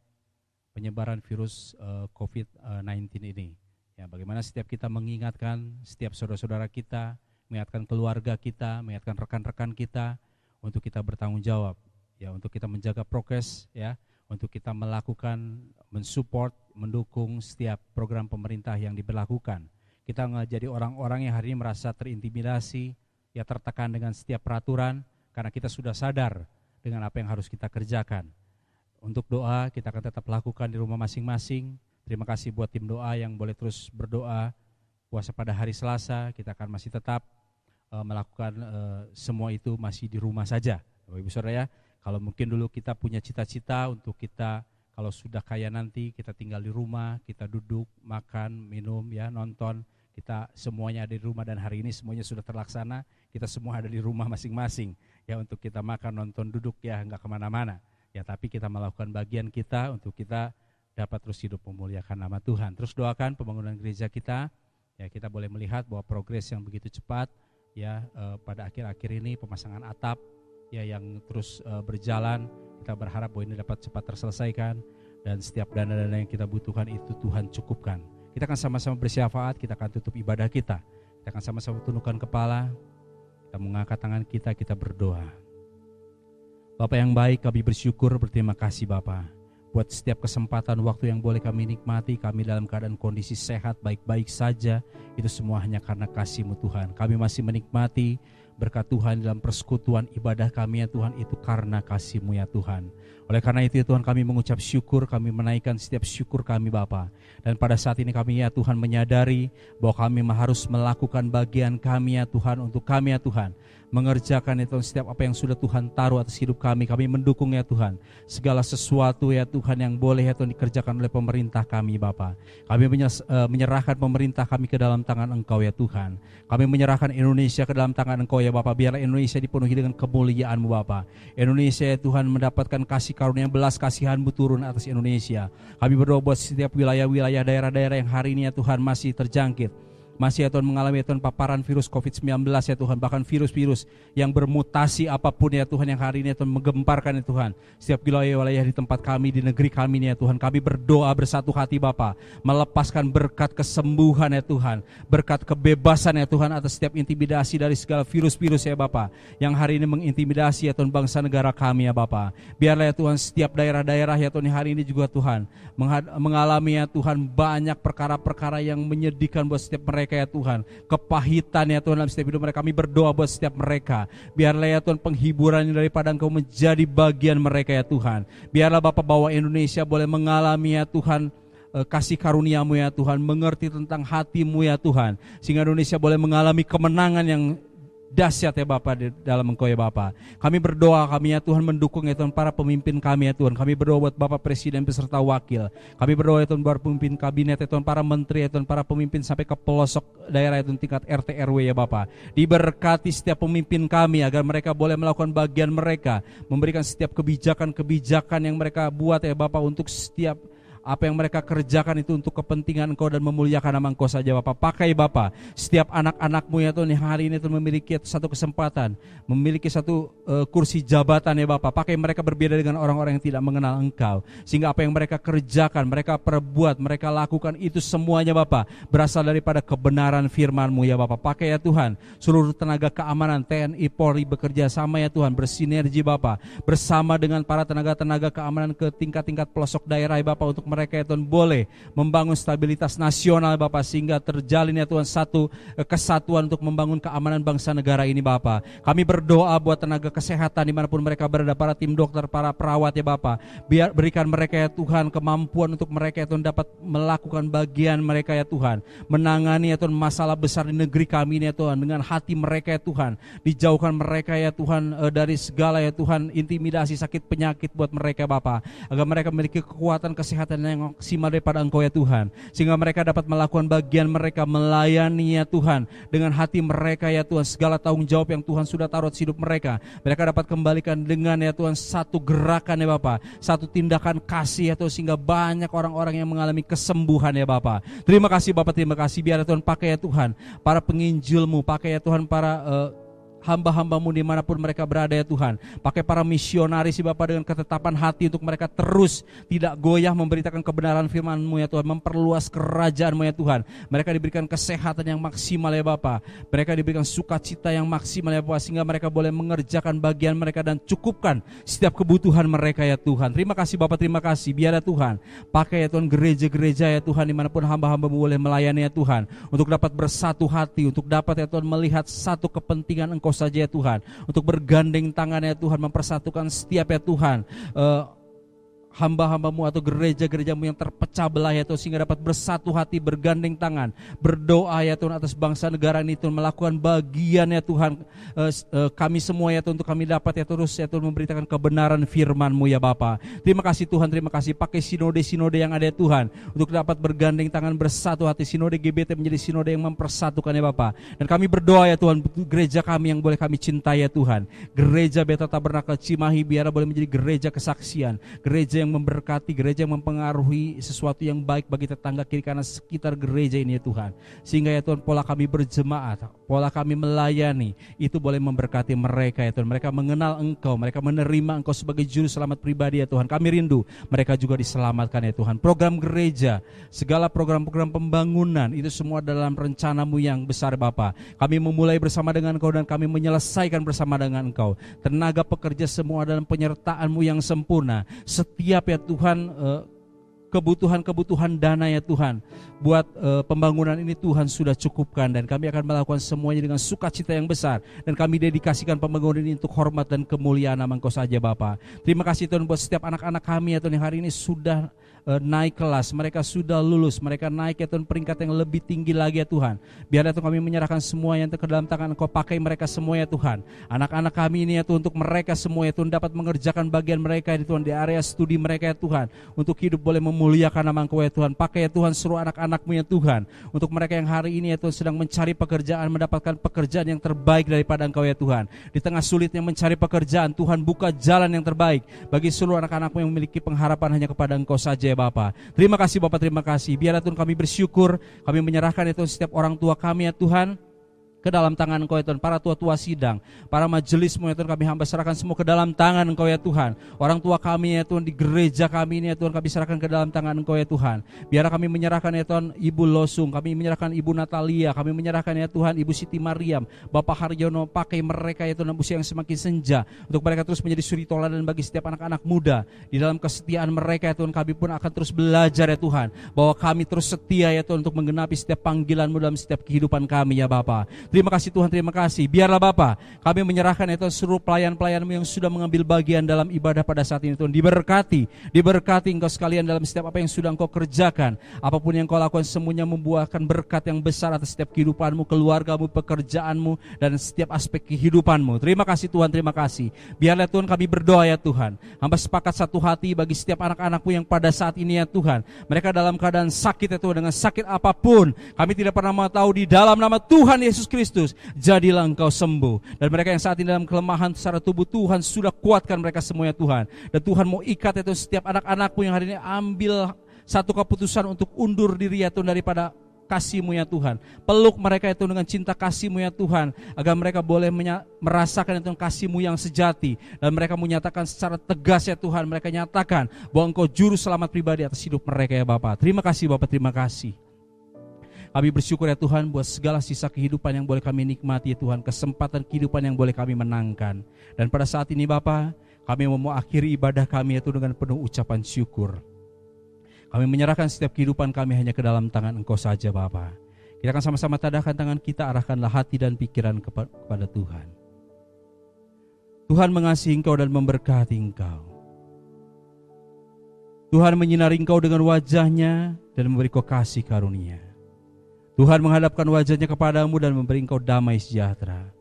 penyebaran virus COVID-19 ini. Ya, bagaimana setiap kita mengingatkan setiap saudara-saudara kita, mengingatkan keluarga kita, mengingatkan rekan-rekan kita untuk kita bertanggung jawab, ya, untuk kita menjaga prokes, ya, untuk kita melakukan, mensupport, mendukung setiap program pemerintah yang diberlakukan. Kita menjadi orang-orang yang hari ini merasa terintimidasi, ya, tertekan dengan setiap peraturan, karena kita sudah sadar dengan apa yang harus kita kerjakan. Untuk doa, kita akan tetap lakukan di rumah masing-masing. Terima kasih buat tim doa yang boleh terus berdoa. Puasa pada hari Selasa, kita akan masih tetap melakukan semua itu masih di rumah saja. Bapak Ibu Saudara ya, kalau mungkin dulu kita punya cita-cita untuk kita kalau sudah kaya nanti kita tinggal di rumah, kita duduk, makan, minum, ya, nonton, kita semuanya ada di rumah dan hari ini semuanya sudah terlaksana, kita semua ada di rumah masing-masing. ya untuk kita makan, nonton, duduk ya nggak kemana-mana. Ya tapi kita melakukan bagian kita untuk kita dapat terus hidup memuliakan nama Tuhan. Terus doakan pembangunan gereja kita. Ya kita boleh melihat bahwa progres yang begitu cepat ya pada akhir-akhir ini pemasangan atap ya yang terus berjalan. Kita berharap bahwa ini dapat cepat terselesaikan dan setiap dana-dana yang kita butuhkan itu Tuhan cukupkan. Kita akan sama-sama bersyafaat, kita akan tutup ibadah kita. Kita akan sama-sama tundukkan kepala, kita mengangkat tangan kita berdoa. Bapa yang baik, kami bersyukur, berterima kasih Bapa buat setiap kesempatan waktu yang boleh kami nikmati, kami dalam keadaan kondisi sehat, baik-baik saja, itu semua hanya karena kasih-Mu Tuhan. Kami masih menikmati berkat Tuhan dalam persekutuan ibadah kami ya Tuhan, itu karena kasih-Mu ya Tuhan. Oleh karena itu ya Tuhan, kami mengucap syukur, kami menaikkan setiap syukur kami Bapa. Dan pada saat ini kami ya Tuhan menyadari bahwa kami harus melakukan bagian kami ya Tuhan, untuk kami ya Tuhan mengerjakan itu setiap apa yang sudah Tuhan taruh atas hidup kami. Kami mendukung ya Tuhan segala sesuatu ya Tuhan yang boleh ya Tuhan dikerjakan oleh pemerintah kami Bapa. Kami menyerahkan pemerintah kami ke dalam tangan Engkau ya Tuhan. Kami menyerahkan Indonesia ke dalam tangan Engkau ya Bapa. Biarlah Indonesia dipenuhi dengan kemuliaan-Mu Bapa. Indonesia ya Tuhan mendapatkan kasih karunia, belas kasihan-Mu turun atas Indonesia. Kami berdoa buat setiap wilayah-wilayah, daerah-daerah yang hari ini ya Tuhan masih terjangkit, masih ya Tuhan mengalami ya Tuhan paparan virus COVID-19 ya Tuhan, bahkan virus-virus yang bermutasi apapun ya Tuhan yang hari ini ya Tuhan menggemparkan ya Tuhan setiap wilayah-wilayah di tempat kami, di negeri kami ini ya Tuhan. Kami berdoa bersatu hati Bapa, melepaskan berkat kesembuhan ya Tuhan, berkat kebebasan ya Tuhan atas setiap intimidasi dari segala virus-virus ya Bapa yang hari ini mengintimidasi ya Tuhan bangsa negara kami ya Bapa. Biarlah ya Tuhan setiap daerah-daerah ya Tuhan hari ini juga Tuhan mengalami ya Tuhan banyak perkara-perkara yang menyedihkan buat setiap mereka ya Tuhan, kepahitan ya Tuhan dalam setiap hidup mereka. Kami berdoa buat setiap mereka, biarlah ya Tuhan penghiburan daripada Engkau menjadi bagian mereka ya Tuhan. Biarlah Bapa bahwa Indonesia boleh mengalami ya Tuhan kasih karunia-Mu ya Tuhan, mengerti tentang hati-Mu ya Tuhan, sehingga Indonesia boleh mengalami kemenangan yang dahsyat ya Bapa di dalam Engkau ya Bapa. Kami berdoa, kami ya Tuhan mendukung ya Tuhan para pemimpin kami ya Tuhan. Kami berdoa buat Bapak Presiden beserta wakil. Kami berdoa ya Tuhan buat pemimpin kabinet ya Tuhan, para menteri ya Tuhan, para pemimpin sampai ke pelosok daerah ya Tuhan, tingkat RT RW ya Bapa. Diberkati setiap pemimpin kami agar mereka boleh melakukan bagian mereka, memberikan setiap kebijakan-kebijakan yang mereka buat ya Bapa untuk setiap apa yang mereka kerjakan itu untuk kepentingan Engkau dan memuliakan nama Engkau saja Bapa. Pakai Bapa setiap anak-anak-Mu ya Tuhan yang hari ini Tuhan memiliki satu kesempatan, memiliki satu kursi jabatan ya Bapa. Pakai mereka berbeda dengan orang-orang yang tidak mengenal Engkau, sehingga apa yang mereka kerjakan, mereka perbuat, mereka lakukan itu semuanya Bapa berasal daripada kebenaran firman-Mu ya Bapa. Pakai ya Tuhan seluruh tenaga keamanan TNI Polri bekerja sama ya Tuhan, bersinergi Bapa bersama dengan para tenaga-tenaga keamanan ke tingkat-tingkat pelosok daerah ya Bapa, untuk mereka ya Tuhan boleh membangun stabilitas nasional Bapa, sehingga terjalin ya Tuhan satu kesatuan untuk membangun keamanan bangsa negara ini Bapa. Kami berdoa buat tenaga kesehatan dimanapun mereka berada, para tim dokter, para perawat ya Bapa. Biar berikan mereka ya Tuhan kemampuan untuk mereka ya Tuhan dapat melakukan bagian mereka ya Tuhan, menangani ya Tuhan masalah besar di negeri kami ini ya Tuhan dengan hati mereka ya Tuhan. Dijauhkan mereka ya Tuhan dari segala ya Tuhan intimidasi, sakit, penyakit buat mereka Bapa, agar mereka memiliki kekuatan kesehatan yang maksimal daripada Engkau ya Tuhan, sehingga mereka dapat melakukan bagian mereka, melayani ya Tuhan dengan hati mereka ya Tuhan. Segala tanggung jawab yang Tuhan sudah taruh di hidup mereka, mereka dapat kembalikan dengan ya Tuhan satu gerakan ya Bapa, satu tindakan kasih ya Tuhan, sehingga banyak orang-orang yang mengalami kesembuhan ya Bapa. Terima kasih Bapa, terima kasih. Biar ya Tuhan pakai ya Tuhan para penginjil-Mu, pakai ya Tuhan para hamba-hamba-Mu dimanapun mereka berada ya Tuhan. Pakai para misionaris ya Bapa dengan ketetapan hati untuk mereka terus tidak goyah memberitakan kebenaran firman-Mu ya Tuhan, memperluas kerajaan-Mu ya Tuhan. Mereka diberikan kesehatan yang maksimal ya Bapa, mereka diberikan sukacita yang maksimal ya Bapa, sehingga mereka boleh mengerjakan bagian mereka dan cukupkan setiap kebutuhan mereka ya Tuhan. Terima kasih Bapa, terima kasih. Biar ya Tuhan pakai ya Tuhan gereja-gereja ya Tuhan dimanapun hamba-hamba-Mu boleh melayani ya Tuhan, untuk dapat bersatu hati, untuk dapat ya Tuhan melihat satu kepentingan Engkau saja ya Tuhan, untuk bergandeng tangan ya Tuhan, mempersatukan setiap ya Tuhan hamba-hambamu atau gereja-gerejamu yang terpecah belah ya Tuhan, sehingga dapat bersatu hati, bergandeng tangan, berdoa ya Tuhan atas bangsa negara ini Tuhan, melakukan bagian ya Tuhan, kami semua ya Tuhan, untuk kami dapat ya terus ya Tuhan memberitakan kebenaran firman-Mu ya Bapa. Terima kasih Tuhan, terima kasih, pakai sinode-sinode yang ada ya Tuhan, untuk dapat bergandeng tangan, bersatu hati. Sinode GBT menjadi sinode yang mempersatukan ya Bapa. Dan kami berdoa ya Tuhan, gereja kami yang boleh kami cintai ya Tuhan, gereja Beta Tabernakel Cimahi biar boleh menjadi gereja kesaksian, gereja yang memberkati, gereja yang mempengaruhi sesuatu yang baik bagi tetangga kiri kanan sekitar gereja ini ya Tuhan. Sehingga ya Tuhan, pola kami berjemaat, pola kami melayani, itu boleh memberkati mereka ya Tuhan. Mereka mengenal Engkau, mereka menerima Engkau sebagai juru selamat pribadi ya Tuhan. Kami rindu mereka juga diselamatkan ya Tuhan. Program gereja, segala program-program pembangunan, itu semua dalam rencana-Mu yang besar Bapa. Kami memulai bersama dengan Engkau dan kami menyelesaikan bersama dengan Engkau. Tenaga pekerja semua dalam penyertaan-Mu yang sempurna. Setiap ya Tuhan, kebutuhan-kebutuhan dana ya Tuhan, buat pembangunan ini Tuhan sudah cukupkan, dan kami akan melakukan semuanya dengan sukacita yang besar, dan kami dedikasikan pembangunan ini untuk hormat dan kemuliaan nama Engkau saja Bapa. Terima kasih Tuhan buat setiap anak-anak kami ya Tuhan, yang hari ini sudah naik kelas, mereka sudah lulus, mereka naik ya Tuhan peringkat yang lebih tinggi lagi ya Tuhan. Biar ya Tuhan kami menyerahkan semua yang ke dalam tangan Engkau, pakai mereka semua ya Tuhan. Anak-anak kami ini ya Tuhan, untuk mereka semua ya Tuhan dapat mengerjakan bagian mereka ya Tuhan, di area studi mereka ya Tuhan, untuk hidup boleh memuliakan nama Engkau ya Tuhan. Pakai ya Tuhan seluruh anak-anak-Mu ya Tuhan, untuk mereka yang hari ini ya Tuhan sedang mencari pekerjaan, mendapatkan pekerjaan yang terbaik daripada Engkau ya Tuhan. Di tengah sulitnya mencari pekerjaan, Tuhan buka jalan yang terbaik bagi seluruh anak-anak-Mu yang memiliki pengharapan hanya kepada Engkau saja ya Bapa. Terima kasih Bapa, terima kasih. Biar ya Tuhan kami bersyukur, kami menyerahkan ya Tuhan setiap orang tua kami ya Tuhan ke dalam tangan Engkau ya Tuhan. Para tua-tua sidang, para majelis-Mu ya Tuhan, kami hamba serahkan semua ke dalam tangan Engkau ya Tuhan. Orang tua kami ya Tuhan di gereja kami ini ya Tuhan, kami serahkan ke dalam tangan Engkau ya Tuhan. Biar kami menyerahkan ya Tuhan Ibu Losung, kami menyerahkan Ibu Natalia, kami menyerahkan ya Tuhan Ibu Siti Mariam, Bapak Haryono, pakai mereka ya Tuhan usia yang semakin senja, untuk mereka terus menjadi suri toladan bagi setiap anak-anak muda. Di dalam kesetiaan mereka ya Tuhan, kami pun akan terus belajar ya Tuhan, bahwa kami terus setia ya Tuhan untuk menggenapi setiap panggilan-Mu dalam setiap kehidupan kami ya Bapa. Terima kasih Tuhan, terima kasih. Biarlah Bapa, kami menyerahkan itu seluruh pelayan-pelayan-Mu yang sudah mengambil bagian dalam ibadah pada saat ini Tuhan. Diberkati Engkau sekalian dalam setiap apa yang sudah Engkau kerjakan. Apapun yang Engkau lakukan semuanya membuahkan berkat yang besar atas setiap kehidupan-Mu, keluarga-Mu, pekerjaan-Mu, dan setiap aspek kehidupan-Mu. Terima kasih Tuhan, terima kasih. Biarlah Tuhan kami berdoa ya Tuhan, hamba sepakat satu hati bagi setiap anak-anak-Mu yang pada saat ini ya Tuhan, mereka dalam keadaan sakit ya Tuhan, dengan sakit apapun, kami tidak pernah mau tahu, di dalam nama Tuhan Yesus Kristus jadilah Engkau sembuh. Dan mereka yang saat ini dalam kelemahan secara tubuh, Tuhan sudah kuatkan mereka semuanya Tuhan. Dan Tuhan mau ikat itu setiap anak-anak-Mu yang hari ini ambil satu keputusan untuk undur diri ya Tuhan daripada kasih-Mu ya Tuhan. Peluk mereka itu dengan cinta kasih-Mu ya Tuhan, agar mereka boleh merasakan itu kasih-Mu yang sejati. Dan mereka menyatakan secara tegas ya Tuhan, mereka nyatakan bahwa Engkau juru selamat pribadi atas hidup mereka ya Bapak. Terima kasih Bapak, terima kasih. Kami bersyukur ya Tuhan buat segala sisa kehidupan yang boleh kami nikmati ya Tuhan, kesempatan kehidupan yang boleh kami menangkan. Dan pada saat ini Bapa, kami mau akhiri ibadah kami ya Tuhan dengan penuh ucapan syukur. Kami menyerahkan setiap kehidupan kami hanya ke dalam tangan Engkau saja Bapa. Kita akan sama-sama tadahkan tangan kita, arahkanlah hati dan pikiran kepada Tuhan. Tuhan mengasihi Engkau dan memberkati Engkau. Tuhan menyinari Engkau dengan wajah-Nya dan memberi Kau kasih karunia. Tuhan menghadapkan wajah-Nya kepadamu dan memberi Engkau damai sejahtera.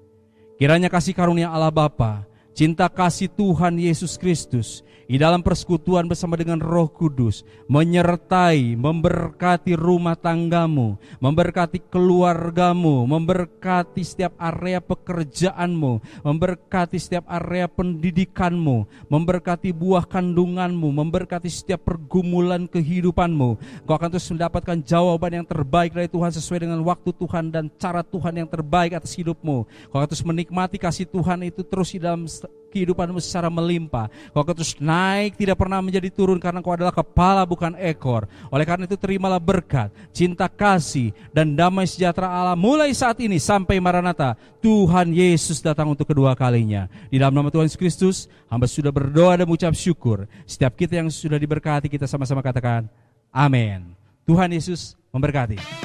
Kiranya kasih karunia Allah Bapa, cinta kasih Tuhan Yesus Kristus, di dalam persekutuan bersama dengan Roh Kudus, menyertai, memberkati rumah tanggamu, memberkati keluargamu, memberkati setiap area pekerjaanmu, memberkati setiap area pendidikanmu, memberkati buah kandunganmu, memberkati setiap pergumulan kehidupanmu. Kau akan terus mendapatkan jawaban yang terbaik dari Tuhan sesuai dengan waktu Tuhan dan cara Tuhan yang terbaik atas hidupmu. Kau akan terus menikmati kasih Tuhan itu terus di dalam kehidupanmu secara melimpah. Kau akan terus naik, tidak pernah menjadi turun, karena Kau adalah kepala bukan ekor. Oleh karena itu terimalah berkat, cinta kasih, dan damai sejahtera Allah mulai saat ini sampai Maranatha, Tuhan Yesus datang untuk kedua kalinya. Di dalam nama Tuhan Yesus Kristus, hamba sudah berdoa dan mengucap syukur. Setiap kita yang sudah diberkati, kita sama-sama katakan amin. Tuhan Yesus memberkati.